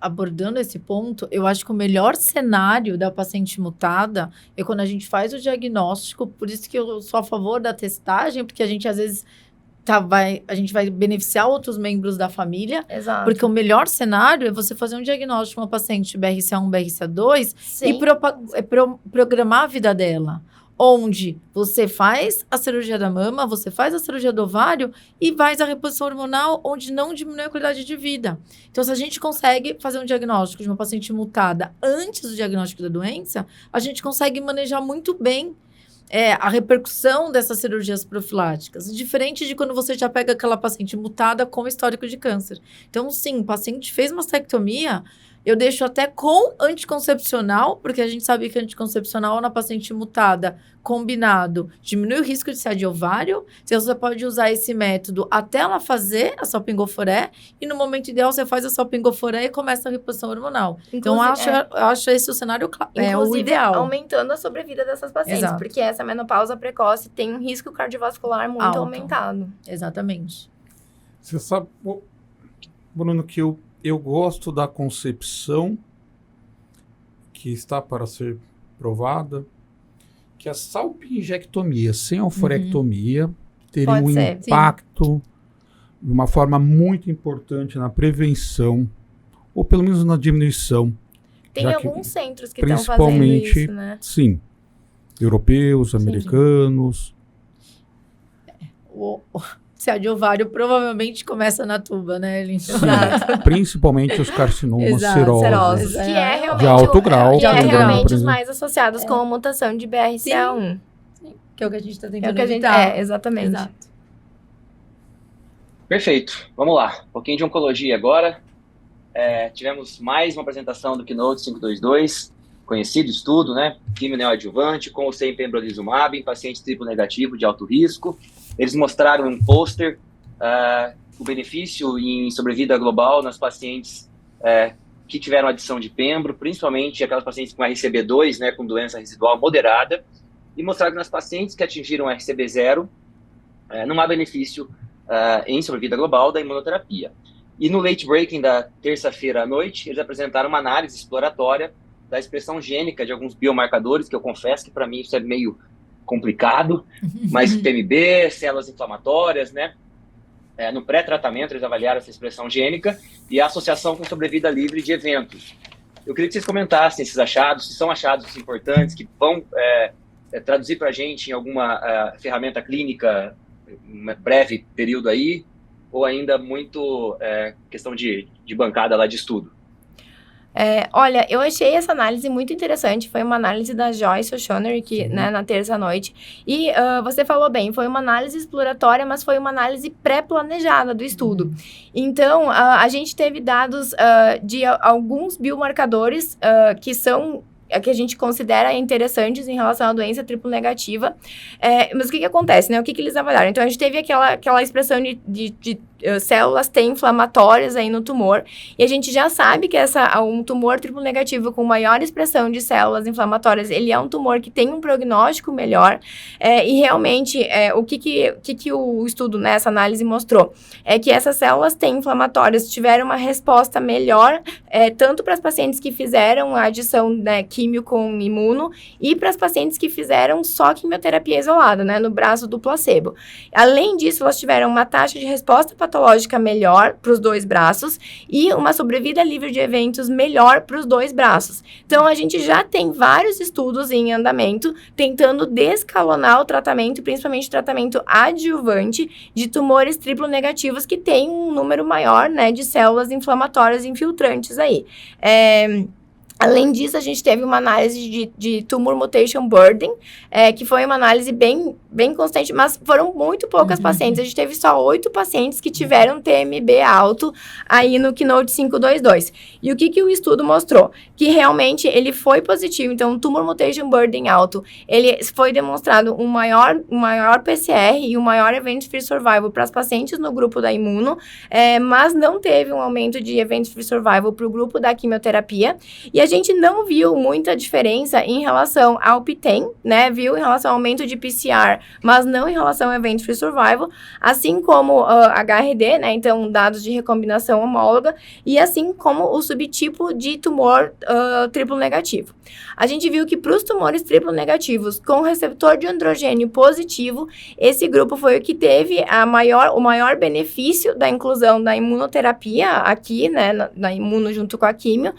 D: abordando esse ponto, eu acho que o melhor cenário da paciente mutada é quando a gente faz o diagnóstico, por isso que eu sou a favor da testagem, porque a gente às vezes a gente vai beneficiar outros membros da família,
B: Exato.
D: porque o melhor cenário é você fazer um diagnóstico de uma paciente BRCA1, BRCA2
B: Sim.
D: e programar a vida dela. Onde você faz a cirurgia da mama, você faz a cirurgia do ovário e faz a reposição hormonal, onde não diminui a qualidade de vida. Então, se a gente consegue fazer um diagnóstico de uma paciente mutada antes do diagnóstico da doença, a gente consegue manejar muito bem a repercussão dessas cirurgias profiláticas. Diferente de quando você já pega aquela paciente mutada com histórico de câncer. Então, sim, o paciente fez mastectomia, eu deixo até com anticoncepcional, porque a gente sabe que anticoncepcional na paciente mutada combinado diminui o risco de ser de ovário. Então, você pode usar esse método até ela fazer a salpingoforé e no momento ideal você faz a salpingoforé e começa a reposição hormonal. Então, eu acho esse o cenário o ideal.
B: Aumentando a sobrevida dessas pacientes,
D: Exato.
B: porque essa menopausa precoce tem um risco cardiovascular muito
D: Alto.
B: aumentado.
D: Exatamente.
C: Você sabe, Bruno, que eu gosto da concepção que está para ser provada, que a salpingectomia sem alforectomia teria
B: Pode
C: um
B: ser,
C: impacto de uma forma muito importante na prevenção, ou pelo menos na diminuição.
B: Tem
C: Já que,
B: alguns centros que estão fazendo
C: principalmente,
B: isso, né?
C: sim, europeus, americanos.
D: Se a de ovário provavelmente começa na tuba, né, Lin?
C: Principalmente os carcinomas serosos.
B: Que é realmente,
C: de alto grau.
B: que é
C: também,
B: realmente
C: por
B: os
C: exemplo.
B: mais associados com a mutação de BRCA1.
D: Que é o que a gente está
B: É o
D: tentando
B: que a gente,
D: evitar.
B: exatamente.
D: Exato.
A: Perfeito. Vamos lá. Um pouquinho de oncologia agora. Tivemos mais uma apresentação do Keynote 522, conhecido estudo, né? Quimio neoadjuvante com ou sem pembrolizumab em paciente triplo negativo de alto risco. Eles mostraram um pôster, o benefício em sobrevida global nas pacientes que tiveram adição de pembro, principalmente aquelas pacientes com RCB2, né, com doença residual moderada, e mostraram que nas pacientes que atingiram RCB0, não há benefício em sobrevida global da imunoterapia. E no late breaking da terça-feira à noite, eles apresentaram uma análise exploratória da expressão gênica de alguns biomarcadores, que eu confesso que para mim isso é meio complicado, mas PMB, células inflamatórias, né? No pré-tratamento eles avaliaram essa expressão gênica e a associação com sobrevida livre de eventos. Eu queria que vocês comentassem esses achados, se são achados importantes, que vão traduzir para a gente em alguma ferramenta clínica em um breve período aí, ou ainda muito questão de bancada lá de estudo.
B: Olha, eu achei essa análise muito interessante. Foi uma análise da Joyce O'Shaughnessy, que, né, na terça-noite. E você falou bem, foi uma análise exploratória, mas foi uma análise pré-planejada do estudo. Então, a gente teve dados de alguns biomarcadores que a gente considera interessantes em relação à doença triplo negativa. Mas o que acontece, né? O que eles avaliaram? Então, a gente teve aquela expressão de células T inflamatórias aí no tumor, e a gente já sabe que um tumor triplo negativo com maior expressão de células inflamatórias, ele é um tumor que tem um prognóstico melhor, e realmente, o que o estudo, né, essa análise mostrou? É que essas células T inflamatórias tiveram uma resposta melhor, tanto para as pacientes que fizeram a adição, né, químio com imuno, e para as pacientes que fizeram só quimioterapia isolada, né, no braço do placebo. Além disso, elas tiveram uma taxa de resposta patológica melhor para os dois braços e uma sobrevida livre de eventos melhor para os dois braços. Então, a gente já tem vários estudos em andamento tentando descalonar o tratamento, principalmente o tratamento adjuvante de tumores triplo negativos que tem um número maior, né, de células inflamatórias infiltrantes aí. Além disso, a gente teve uma análise de tumor mutation burden, que foi uma análise bem constante, mas foram muito poucas pacientes. A gente teve só 8 pacientes que tiveram TMB alto aí no Keynote 522. E o que o estudo mostrou? Que realmente ele foi positivo. Então, o tumor mutation burden alto, ele foi demonstrado um maior PCR e um maior event-free survival para as pacientes no grupo da imuno, mas não teve um aumento de event-free survival para o grupo da quimioterapia. E a gente não viu muita diferença em relação ao PTEN, né? Viu em relação ao aumento de PCR, mas não em relação ao Event-Free Survival, assim como HRD, né? Então, dados de recombinação homóloga, e assim como o subtipo de tumor triplo negativo. A gente viu que para os tumores triplo negativos com receptor de androgênio positivo, esse grupo foi o que teve o maior benefício da inclusão da imunoterapia aqui, né, na imuno junto com a químio,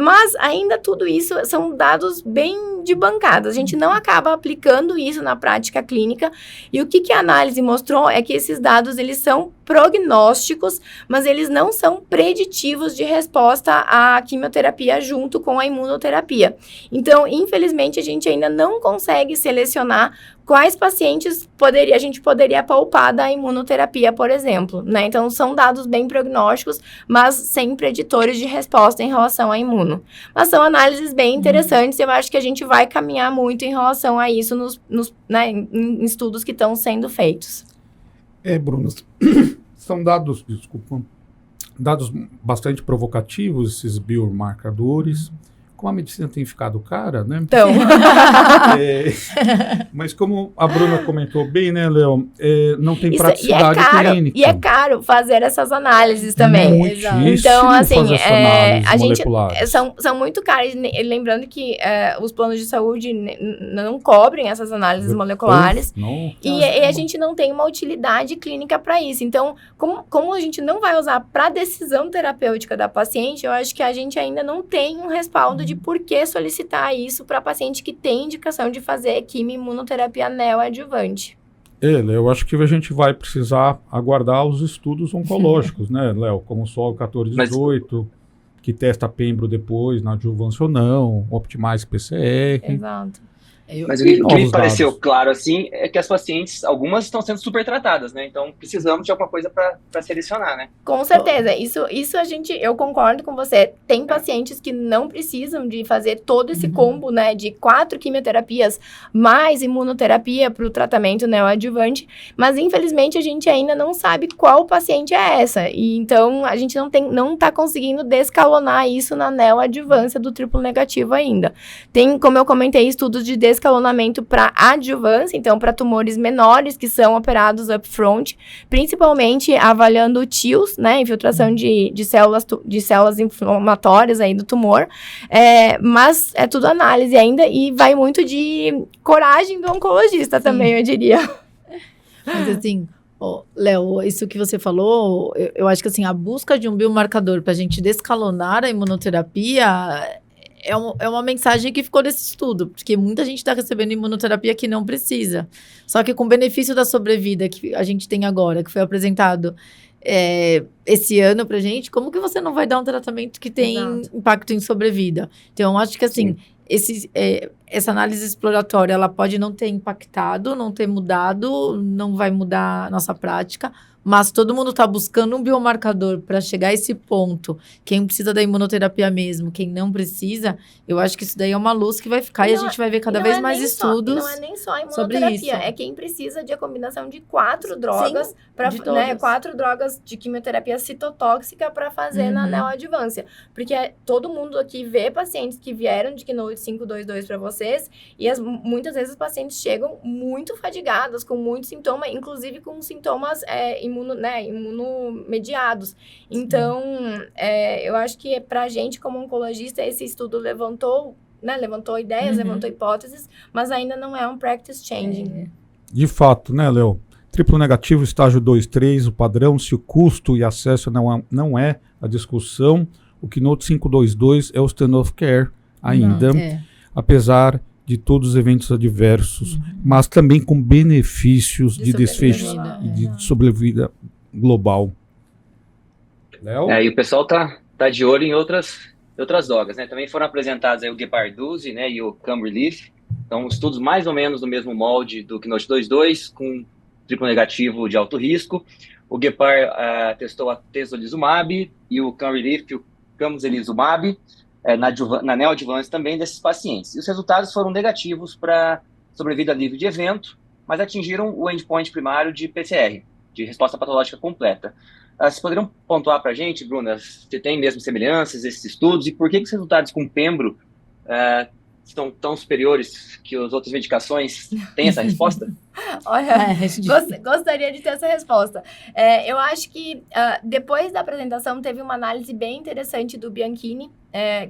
B: mas ainda tudo isso são dados bem de bancada. A gente não acaba aplicando isso na prática clínica, e o que a análise mostrou é que esses dados, eles são prognósticos, mas eles não são preditivos de resposta à quimioterapia junto com a imunoterapia. Então, infelizmente, a gente ainda não consegue selecionar quais pacientes a gente poderia poupar da imunoterapia, por exemplo, né? Então, são dados bem prognósticos, mas sem preditores de resposta em relação à imuno. Mas são análises bem interessantes, e eu acho que a gente vai caminhar muito em relação a isso né, em estudos que estão sendo feitos.
C: Bruno, são dados bastante provocativos, esses biomarcadores. Como a medicina tem ficado cara, né?
B: Então.
C: Mas como a Bruna comentou bem, né, Léo? Não tem
B: isso,
C: praticidade clínica.
B: E é caro fazer essas análises também. Então, assim, a gente são muito caras. Lembrando que os planos de saúde não cobrem essas análises moleculares. E a gente não tem uma utilidade clínica para isso. Então, como a gente não vai usar para decisão terapêutica da paciente, eu acho que a gente ainda não tem um respaldo de por que solicitar isso para paciente que tem indicação de fazer quimio-imunoterapia neoadjuvante.
C: Eu acho que a gente vai precisar aguardar os estudos oncológicos, né, Léo? Como o SOL 1418, que testa pembro depois, na adjuvância ou não, Optimize PCR.
B: Exato.
A: Mas o que me pareceu claro, assim, é que as pacientes, algumas estão sendo super tratadas, né? Então, precisamos de alguma coisa para selecionar, né?
B: Com certeza. Isso eu concordo com você. Tem pacientes que não precisam de fazer todo esse combo, né? De 4 quimioterapias mais imunoterapia para o tratamento neoadjuvante. Mas, infelizmente, a gente ainda não sabe qual paciente é essa. E, então, a gente não está conseguindo descalonar isso na neoadjuvância do triplo negativo ainda. Tem, como eu comentei, estudos de descalonamento para adjuvância, então para tumores menores que são operados upfront, principalmente avaliando o TILS, né, infiltração de células inflamatórias aí do tumor, mas é tudo análise ainda, e vai muito de coragem do oncologista também, eu diria.
D: Mas assim, Léo, isso que você falou, eu acho que assim, a busca de um biomarcador para a gente descalonar a imunoterapia é uma mensagem que ficou nesse estudo, porque muita gente está recebendo imunoterapia que não precisa. Só que com o benefício da sobrevida que a gente tem agora, que foi apresentado esse ano pra gente, como que você não vai dar um tratamento que tem impacto em sobrevida? Então, eu acho que assim, essa análise exploratória, ela pode não ter impactado, não ter mudado, não vai mudar a nossa prática, mas todo mundo está buscando um biomarcador para chegar a esse ponto. Quem precisa da imunoterapia mesmo, quem não precisa, eu acho que isso daí é uma luz que vai ficar, e a gente vai ver cada vez mais estudos.
B: Não é nem só a imunoterapia, é quem precisa de a combinação de 4 drogas, 4 drogas de quimioterapia citotóxica para fazer na neoadjuvância. Porque todo mundo aqui vê pacientes que vieram de Keynote 522 para vocês, e muitas vezes os pacientes chegam muito fadigados, com muitos sintomas, inclusive com sintomas imunomediados. Então, eu acho que pra gente, como oncologista, esse estudo levantou ideias, levantou hipóteses, mas ainda não é um practice changing.
C: De fato, né, Léo? Triplo negativo, estágio 2, 3, o padrão, se o custo e acesso não é a discussão, o Keynote 522 é o standard of care ainda, apesar de todos os eventos adversos, mas também com benefícios de desfecho e de sobrevida global. Léo?
A: E o pessoal tá de olho em outras drogas, né? Também foram apresentados aí o Geparduz, né, e o Camrelif. Então, estudos mais ou menos no mesmo molde do Keynote 22, com triplo negativo de alto risco. O Gepard testou a tesolizumab e o Camrelif, o camzelizumab, na neoadjuvância também desses pacientes. E os resultados foram negativos para sobrevida livre de evento, mas atingiram o endpoint primário de PCR, de resposta patológica completa. Vocês poderiam pontuar para a gente, Bruna, se tem mesmo semelhanças esses estudos e por que os resultados com pembro são tão superiores que as outras medicações? Tem essa resposta?
B: Olha, gostaria de ter essa resposta. Eu acho que depois da apresentação teve uma análise bem interessante do Bianchini,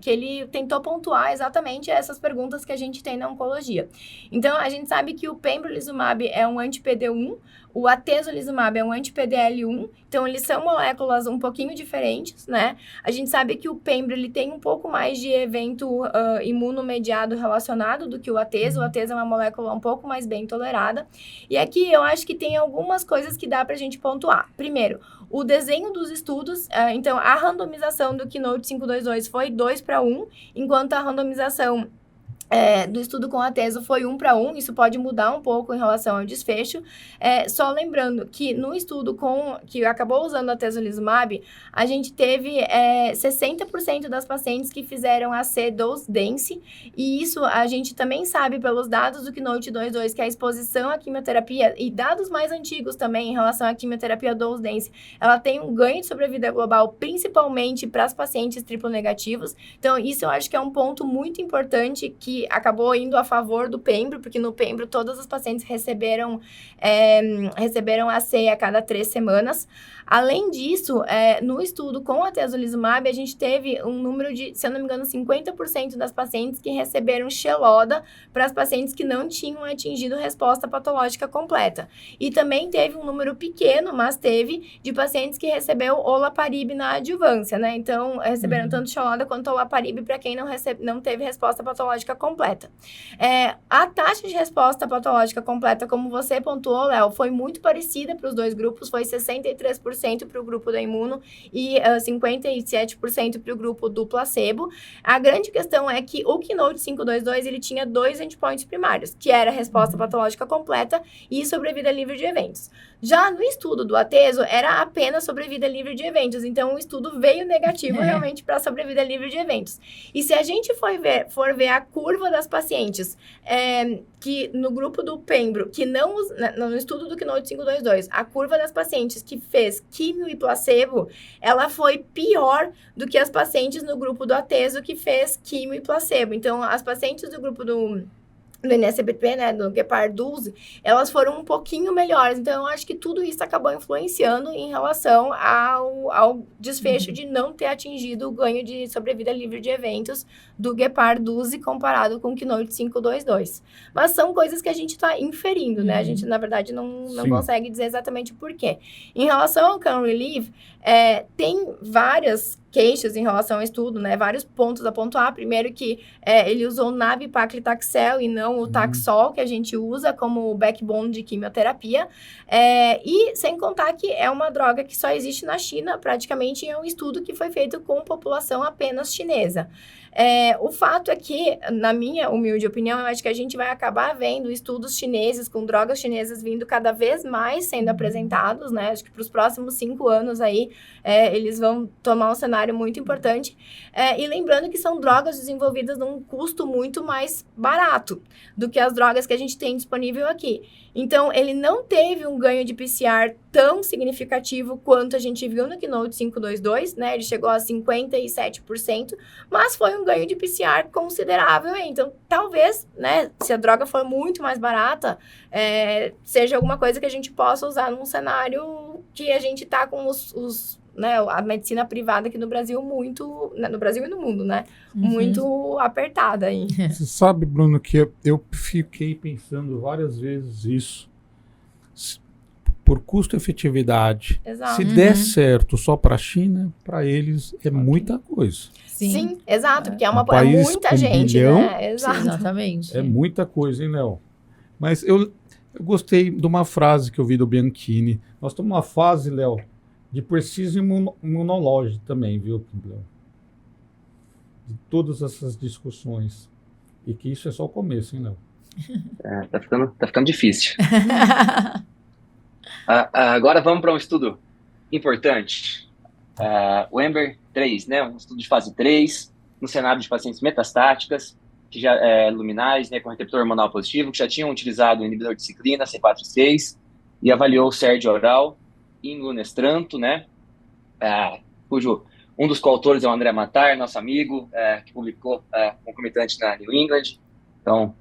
B: que ele tentou pontuar exatamente essas perguntas que a gente tem na oncologia. Então, a gente sabe que o pembrolizumab é um anti-PD-1, o atezolizumab é um anti-PDL1, então eles são moléculas um pouquinho diferentes, né? A gente sabe que o pembro ele tem um pouco mais de evento imunomediado relacionado do que o atezo. O atezo é uma molécula um pouco mais bem tolerada. E aqui eu acho que tem algumas coisas que dá pra gente pontuar. Primeiro, o desenho dos estudos, então a randomização do Keynote 522 foi 2:1, enquanto a randomização do estudo com atezo foi 1:1, isso pode mudar um pouco em relação ao desfecho. Só lembrando que no estudo que acabou usando a atezolizumab, a gente teve 60% das pacientes que fizeram AC dose dense, e isso a gente também sabe pelos dados do Keynote 22, que a exposição à quimioterapia, e dados mais antigos também em relação à quimioterapia dose dense, ela tem um ganho de sobrevida global, principalmente para as pacientes triplo negativos. Então, isso eu acho que é um ponto muito importante que acabou indo a favor do pembro, porque no pembro todas as pacientes receberam AC a cada 3 semanas. Além disso, no estudo com a atezolizumab, a gente teve um número de, se eu não me engano, 50% das pacientes que receberam Xeloda para as pacientes que não tinham atingido resposta patológica completa. E também teve um número pequeno, mas teve, de pacientes que recebeu olaparib na adjuvância, né? Então, receberam tanto Xeloda quanto olaparib para quem não teve resposta patológica completa. A taxa de resposta patológica completa, como você pontuou, Léo, foi muito parecida para os dois grupos, foi 63% para o grupo da imuno e 57% para o grupo do placebo. A grande questão é que o Keynote 522, ele tinha 2 endpoints primários, que era a resposta patológica completa e sobrevida livre de eventos. Já no estudo do atezo, era apenas sobrevida livre de eventos, então o estudo veio negativo realmente para sobrevida livre de eventos. E se a gente for ver a curva das pacientes que no grupo do pembro, que não no estudo do Keynote 522, a curva das pacientes que fez químio e placebo, ela foi pior do que as pacientes no grupo do atezo que fez químio e placebo. Então, as pacientes do grupo do NSBP, né, do Guepard 12, elas foram um pouquinho melhores. Então, eu acho que tudo isso acabou influenciando em relação ao desfecho de não ter atingido o ganho de sobrevida livre de eventos do Guepard 12 comparado com o Keynote 522. Mas são coisas que a gente está inferindo, né? A gente, na verdade, não consegue dizer exatamente o porquê. Em relação ao Canrelieve, tem várias queixas em relação ao estudo, né? Vários pontos a pontuar. Primeiro que ele usou nab-paclitaxel e não o Taxol, que a gente usa como backbone de quimioterapia. E sem contar que é uma droga que só existe na China, praticamente é um estudo que foi feito com população apenas chinesa. O fato é que, na minha humilde opinião, eu acho que a gente vai acabar vendo estudos chineses com drogas chinesas vindo cada vez mais sendo apresentados, né? Acho que para os próximos 5 anos aí, eles vão tomar um cenário muito importante. E lembrando que são drogas desenvolvidas num custo muito mais barato do que as drogas que a gente tem disponível aqui. Então, ele não teve um ganho de PCR tão significativo quanto a gente viu no Keynote 522, né? Ele chegou a 57%, mas foi um ganho de PCR considerável. Então, talvez, né, se a droga for muito mais barata, seja alguma coisa que a gente possa usar num cenário que a gente tá com a medicina privada aqui no Brasil muito, no Brasil e no mundo, né? Muito apertada aí.
C: Você sabe, Bruno, que eu fiquei pensando várias vezes isso. Por custo-efetividade.
B: Exato.
C: Se der certo só para a China, para eles é muita coisa.
B: Sim, exato, porque é
C: país
B: muita
C: com
B: gente,
C: bilhão,
B: né? Exato.
D: Sim, exatamente.
C: É muita coisa, hein, Léo? Mas eu gostei de uma frase que eu vi do Bianchini. Nós estamos numa fase, Léo, de preciso imunológico também, viu, Léo? De todas essas discussões. E que isso é só o começo, hein, Léo?
A: Tá ficando difícil. Agora vamos para um estudo importante. O EMBER-3, né? Um estudo de fase 3, no cenário de pacientes metastáticas, que já luminais, né, com receptor hormonal positivo, que já tinham utilizado o inibidor de ciclina, C4/6, e avaliou o SERD oral em lunestranto, né? cujo um dos coautores é o André Matar, nosso amigo, que publicou concomitante na New England. Então,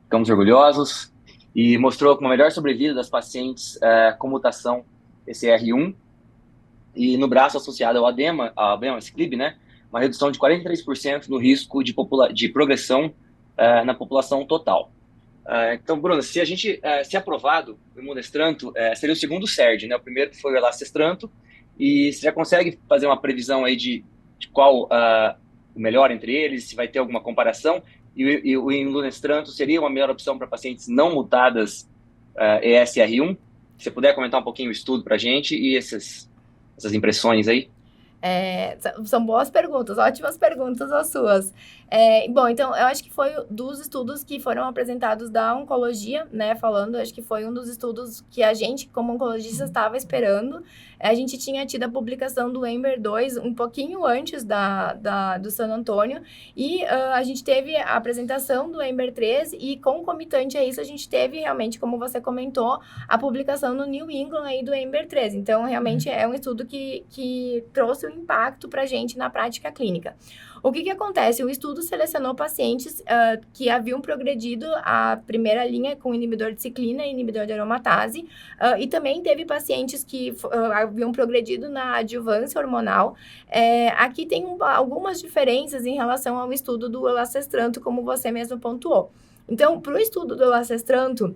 A: ficamos orgulhosos. E mostrou uma melhor sobrevida das pacientes com mutação ECR1. E no braço associado ao abemaciclib, né, uma redução de 43% no risco de progressão na população total. Então, Bruno, se aprovado o imlunestrante, seria o segundo SERD, né? O primeiro foi o elacestrant, e você já consegue fazer uma previsão aí de qual o melhor entre eles, se vai ter alguma comparação, e o imlunestrant seria uma melhor opção para pacientes não mutadas ESR1? Se você puder comentar um pouquinho o estudo para a gente e essas impressões aí.
B: São boas perguntas, ótimas perguntas as suas. Bom, então, eu acho que foi dos estudos que foram apresentados da oncologia, né, acho que foi um dos estudos que a gente, como oncologista, estava esperando. A gente tinha tido a publicação do EMBER-2 um pouquinho antes do San Antônio, e a gente teve a apresentação do EMBER-3, e concomitante a isso, a gente teve realmente, como você comentou, a publicação no New England aí do EMBER-3. Então, realmente é um estudo que trouxe um impacto para a gente na prática clínica. O que acontece? O estudo selecionou pacientes que haviam progredido a primeira linha com inibidor de ciclina e inibidor de aromatase, e também teve pacientes que haviam progredido na adjuvância hormonal. Aqui tem algumas diferenças em relação ao estudo do elacestrant, como você mesmo pontuou. Então, para o estudo do elacestrant,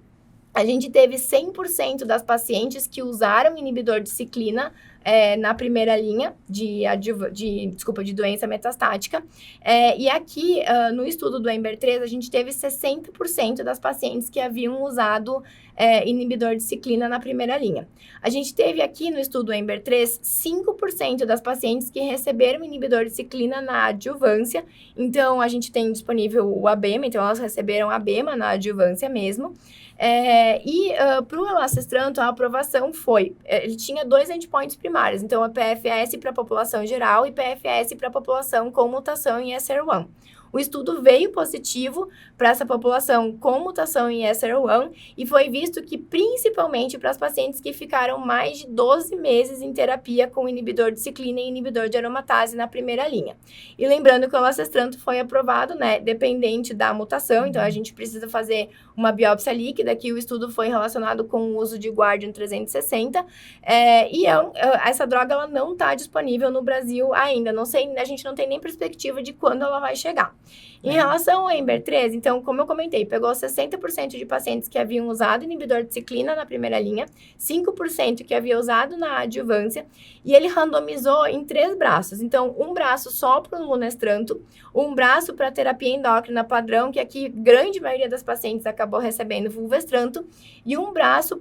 B: a gente teve 100% das pacientes que usaram inibidor de ciclina na primeira linha de doença metastática. E aqui, no estudo do EMBER-3, a gente teve 60% das pacientes que haviam usado inibidor de ciclina na primeira linha. A gente teve aqui no estudo EMBER-3, 5% das pacientes que receberam inibidor de ciclina na adjuvância. Então, a gente tem disponível o ABEMA, então elas receberam ABEMA na adjuvância mesmo. Para o elacestrant, a aprovação ele tinha 2 endpoints primários, então a PFS para a população geral e PFS para a população com mutação em ESR1. O estudo veio positivo para essa população com mutação em ESR1 e foi visto que, principalmente para as pacientes que ficaram mais de 12 meses em terapia com inibidor de ciclina e inibidor de aromatase na primeira linha. E lembrando que o elacestrant foi aprovado, né, dependente da mutação, então a gente precisa fazer uma biópsia líquida, que o estudo foi relacionado com o uso de Guardian 360, essa droga ela não está disponível no Brasil ainda, a gente não tem nem perspectiva de quando ela vai chegar. Em relação ao EMBER-3, então, como eu comentei, pegou 60% de pacientes que haviam usado inibidor de ciclina na primeira linha, 5% que havia usado na adjuvância, e ele randomizou em 3 braços. Então, um braço só para o imlunestrant, um braço para terapia endócrina padrão, que aqui grande maioria das pacientes acabou recebendo fulvestrant, e um braço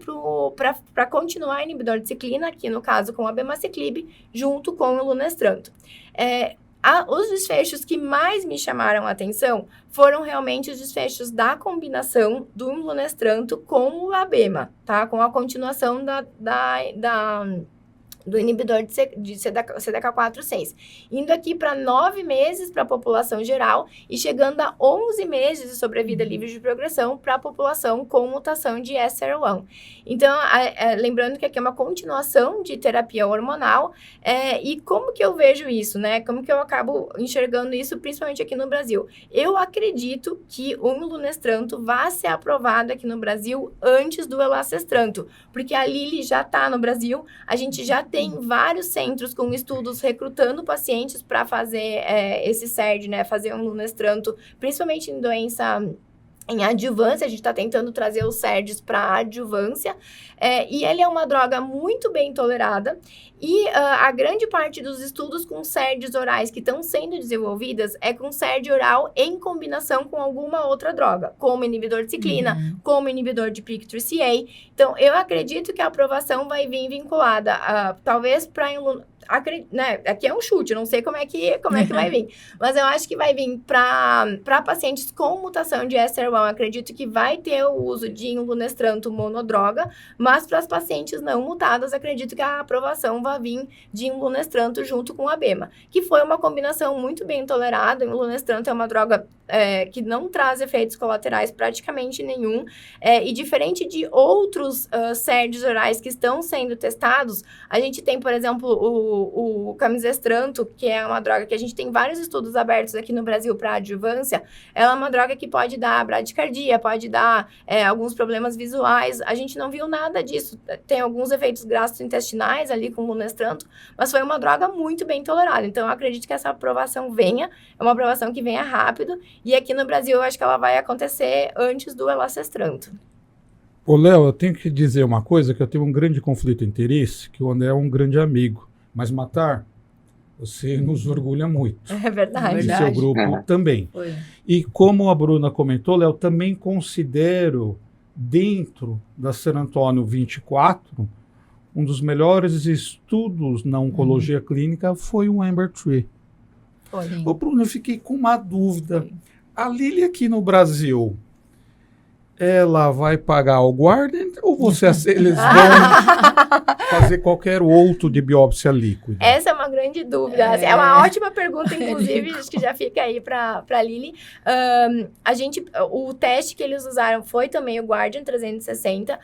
B: para continuar inibidor de ciclina, aqui no caso com abemaciclib, junto com o lunestrant. Os desfechos que mais me chamaram a atenção foram realmente os desfechos da combinação do imlunestrant com o abema, tá? Com a continuação do inibidor de CDK4/6, indo aqui para 9 meses para a população geral e chegando a 11 meses de sobrevida livre de progressão para a população com mutação de ESR1. Então, lembrando que aqui é uma continuação de terapia hormonal, e como que eu vejo isso, né? Como que eu acabo enxergando isso, principalmente aqui no Brasil? Eu acredito que o imlunestrant vai ser aprovado aqui no Brasil antes do elacestrant, porque a Lilly já está no Brasil, a gente já tem vários centros com estudos recrutando pacientes para fazer esse SERD, né? Fazer um imlunestrant, principalmente em doença em adjuvância, a gente está tentando trazer os SERDs para adjuvância, e ele é uma droga muito bem tolerada, e a grande parte dos estudos com SERDs orais que estão sendo desenvolvidas é com SERD oral em combinação com alguma outra droga, como inibidor de ciclina, como inibidor de PIK3CA. Então, eu acredito que a aprovação vai vir vinculada, talvez para né, aqui é um chute, não sei como é que vai vir, mas eu acho que vai vir para pacientes com mutação de ESR1, acredito que vai ter o uso de imlunestrant monodroga, mas para as pacientes não mutadas, acredito que a aprovação vai vir de imlunestrant junto com a abema, que foi uma combinação muito bem tolerada. O imlunestrant é uma droga que não traz efeitos colaterais praticamente nenhum, e diferente de outros SERDs orais que estão sendo testados, a gente tem, por exemplo, o camisestranto, que é uma droga que a gente tem vários estudos abertos aqui no Brasil para adjuvância, ela é uma droga que pode dar bradicardia, pode dar alguns problemas visuais. A gente não viu nada disso. Tem alguns efeitos gastrointestinais ali com o lunestranto, mas foi uma droga muito bem tolerada. Então, eu acredito que essa aprovação venha, é uma aprovação que venha rápido, e aqui no Brasil eu acho que ela vai acontecer antes do elastestranto.
C: Ô, Léo, eu tenho que dizer uma coisa, que eu tenho um grande conflito de interesse, que o André é um grande amigo. Mas, Matar, você nos orgulha muito.
B: É verdade.
C: E seu grupo também.
D: Foi.
C: E como a Bruna comentou, Léo, também considero, dentro da San Antônio 24, um dos melhores estudos na oncologia clínica foi o Amber Tree.
B: Foi.
C: Ô, Bruno, eu fiquei com uma dúvida. A Lili aqui no Brasil, ela vai pagar o Guardant ou eles vão fazer qualquer outro de biópsia líquida?
B: Essa é uma grande dúvida. É uma ótima pergunta, inclusive, acho que já fica aí para Lili. O teste que eles usaram foi também o Guardian 360.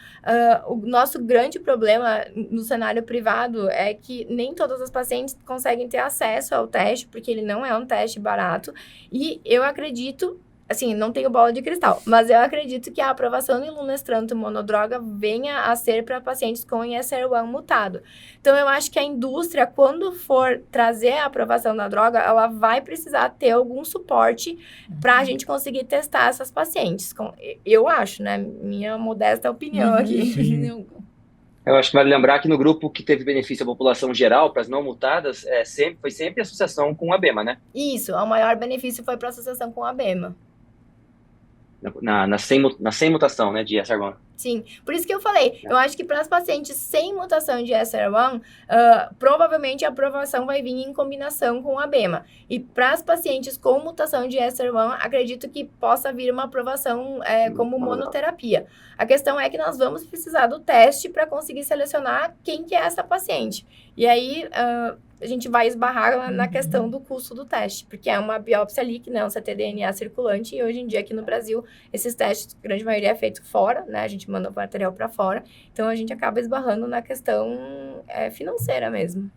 B: O nosso grande problema no cenário privado é que nem todas as pacientes conseguem ter acesso ao teste, porque ele não é um teste barato. E eu acredito, assim, não tenho bola de cristal, mas eu acredito que a aprovação do lunestranto monodroga venha a ser para pacientes com ESR1 mutado. Então, eu acho que a indústria, quando for trazer a aprovação da droga, ela vai precisar ter algum suporte para a gente conseguir testar essas pacientes. Eu acho, né? Minha modesta opinião aqui.
A: Eu acho que vale lembrar que no grupo que teve benefício à população geral, para as não mutadas, foi sempre associação com a BEMA, né?
B: Isso, o maior benefício foi para associação com a BEMA.
A: Na sem mutação, né, de ESR1.
B: Sim, por isso que eu falei, eu acho que para as pacientes sem mutação de ESR1, provavelmente a aprovação vai vir em combinação com a BEMA. E para as pacientes com mutação de ESR1, acredito que possa vir uma aprovação como monoterapia. A questão é que nós vamos precisar do teste para conseguir selecionar quem que é essa paciente. E aí, a gente vai esbarrar na questão do custo do teste, porque é uma biópsia líquida, né, um ctDNA circulante, e hoje em dia aqui no Brasil, esses testes, a grande maioria é feito fora, né, a gente manda o material para fora, então a gente acaba esbarrando na questão financeira mesmo.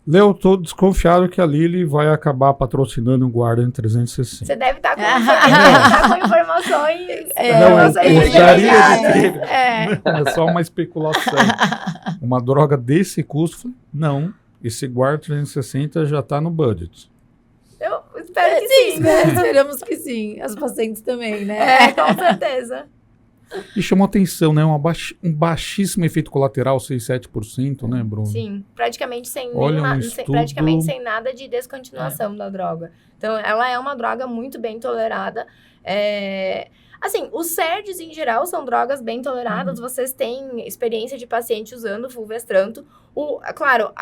C: Léo, estou desconfiado que a Lili vai acabar patrocinando o Guardian 360.
B: Você deve estar com informações...
C: Não, eu gostaria de ter. É só uma especulação. Uma droga desse custo, não. Esse Guardian 360 já está no budget.
B: Eu espero que sim.
D: Esperamos que sim. As pacientes também, né?
B: Com certeza.
C: E chamou atenção, né? Um baixíssimo efeito colateral, 6, 7%, né, Bruno?
B: Sim, praticamente sem nada de descontinuação da droga. Então, ela é uma droga muito bem tolerada. Assim, os SERDs, em geral, são drogas bem toleradas. Vocês têm experiência de paciente usando fulvestranto. Claro,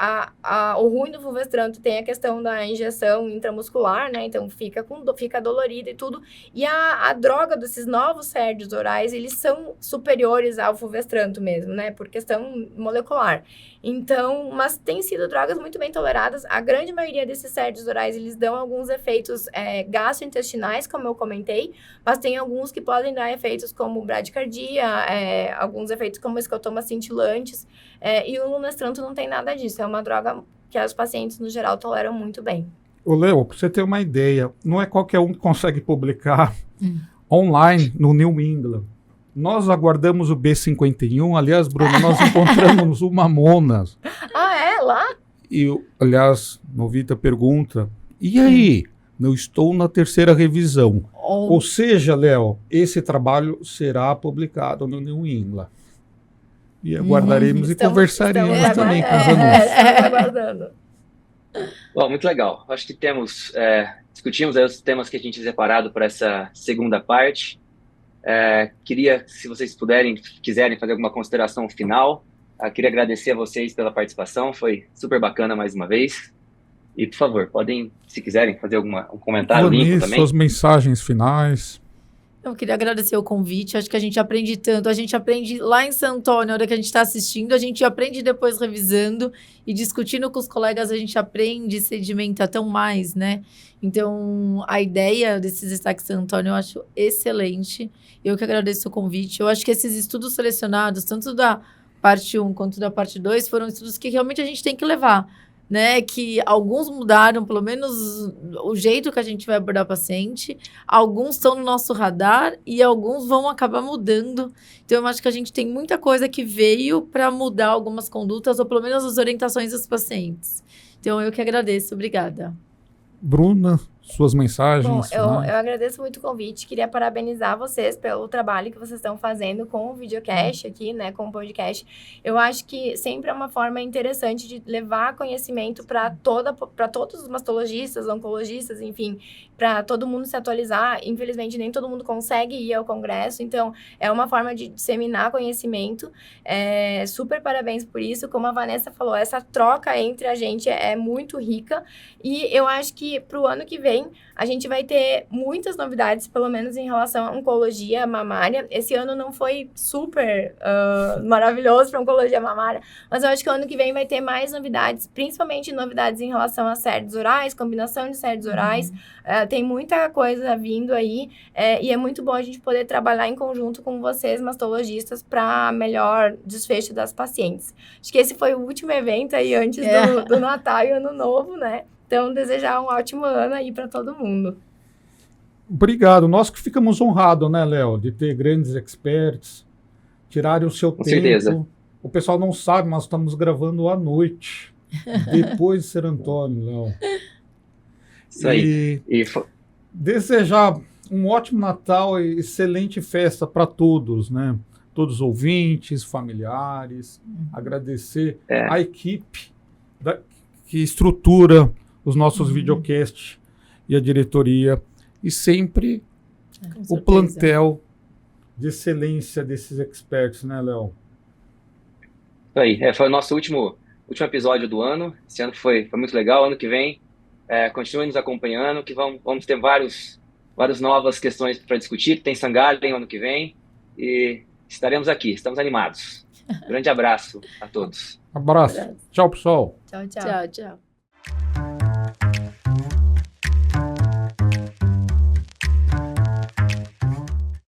B: o ruim do fulvestranto tem a questão da injeção intramuscular, né? Então, fica dolorido e tudo. E a droga desses novos SERDs orais, eles são superiores ao fulvestranto mesmo, né? Por questão molecular. Então, mas tem sido drogas muito bem toleradas. A grande maioria desses SERDs orais, eles dão alguns efeitos gastrointestinais, como eu comentei, mas tem alguns que podem dar efeitos como bradicardia, alguns efeitos como escotomas cintilantes, e o lunestranto não tem nada disso. É uma droga que os pacientes, no geral, toleram muito bem.
C: Ô, Léo, para você ter uma ideia, não é qualquer um que consegue publicar online no New England. Nós aguardamos o B51, aliás, Bruno, nós encontramos o Mamonas.
B: Lá?
C: E, aliás, Novita pergunta, e aí? Não estou na terceira revisão. Ou seja, Léo, esse trabalho será publicado no New England. E aguardaremos e conversaremos também com os anúncios.
B: Aguardando.
A: Bom, muito legal. Acho que discutimos aí os temas que a gente tinha separado para essa segunda parte. Queria, se vocês quiserem fazer alguma consideração final, queria agradecer a vocês pela participação, foi super bacana mais uma vez. E, por favor, podem, se quiserem, fazer um comentário limpo também.
C: Suas mensagens finais.
D: Eu queria agradecer o convite, acho que a gente aprende tanto, a gente aprende lá em San Antônio, na hora que a gente está assistindo, a gente aprende depois revisando e discutindo com os colegas, a gente aprende e sedimenta tão mais, né? Então, a ideia desses destaques San Antônio eu acho excelente, eu que agradeço o convite, eu acho que esses estudos selecionados, tanto da parte 1 quanto da parte 2, foram estudos que realmente a gente tem que levar né? Que alguns mudaram, pelo menos, o jeito que a gente vai abordar o paciente. Alguns estão no nosso radar e alguns vão acabar mudando. Então, eu acho que a gente tem muita coisa que veio para mudar algumas condutas, ou pelo menos as orientações dos pacientes. Então, eu que agradeço. Obrigada.
C: Bruna, suas mensagens.
B: Bom, eu agradeço muito o convite. Queria parabenizar vocês pelo trabalho que vocês estão fazendo com o videocast aqui, né, com o podcast. Eu acho que sempre é uma forma interessante de levar conhecimento para todos os mastologistas, oncologistas, enfim, para todo mundo se atualizar. Infelizmente, nem todo mundo consegue ir ao congresso, então é uma forma de disseminar conhecimento. Super parabéns por isso. Como a Vanessa falou, essa troca entre a gente é muito rica e eu acho que para o ano que vem a gente vai ter muitas novidades, pelo menos em relação à oncologia mamária. Esse ano não foi super maravilhoso para oncologia mamária, mas eu acho que o ano que vem vai ter mais novidades, principalmente novidades em relação a SERDs orais, combinação de SERDs orais. Tem muita coisa vindo aí e é muito bom a gente poder trabalhar em conjunto com vocês, mastologistas, para melhor desfecho das pacientes. Acho que esse foi o último evento aí antes do Natal e Ano Novo, né? Então, desejar um ótimo ano aí para todo mundo.
C: Obrigado. Nós que ficamos honrados, né, Léo, de ter grandes experts, tirarem o seu tempo.
A: Certeza.
C: O pessoal não sabe, mas estamos gravando à noite, depois de Ser Antônio, Léo.
A: Isso aí.
C: Desejar um ótimo Natal e excelente festa para todos, né? Todos os ouvintes, familiares. Agradecer a equipe que estrutura os nossos videocasts e a diretoria, e sempre o plantel de excelência desses experts, né, Léo?
A: Isso aí, foi o nosso último episódio do ano. Esse ano foi muito legal. Ano que vem, continuem nos acompanhando, que vamos ter várias novas questões para discutir. Tem Sangallen ano que vem e estaremos aqui, estamos animados. Grande abraço a todos.
C: Abraço. Tchau, pessoal.
B: Tchau, tchau.
D: Tchau, tchau.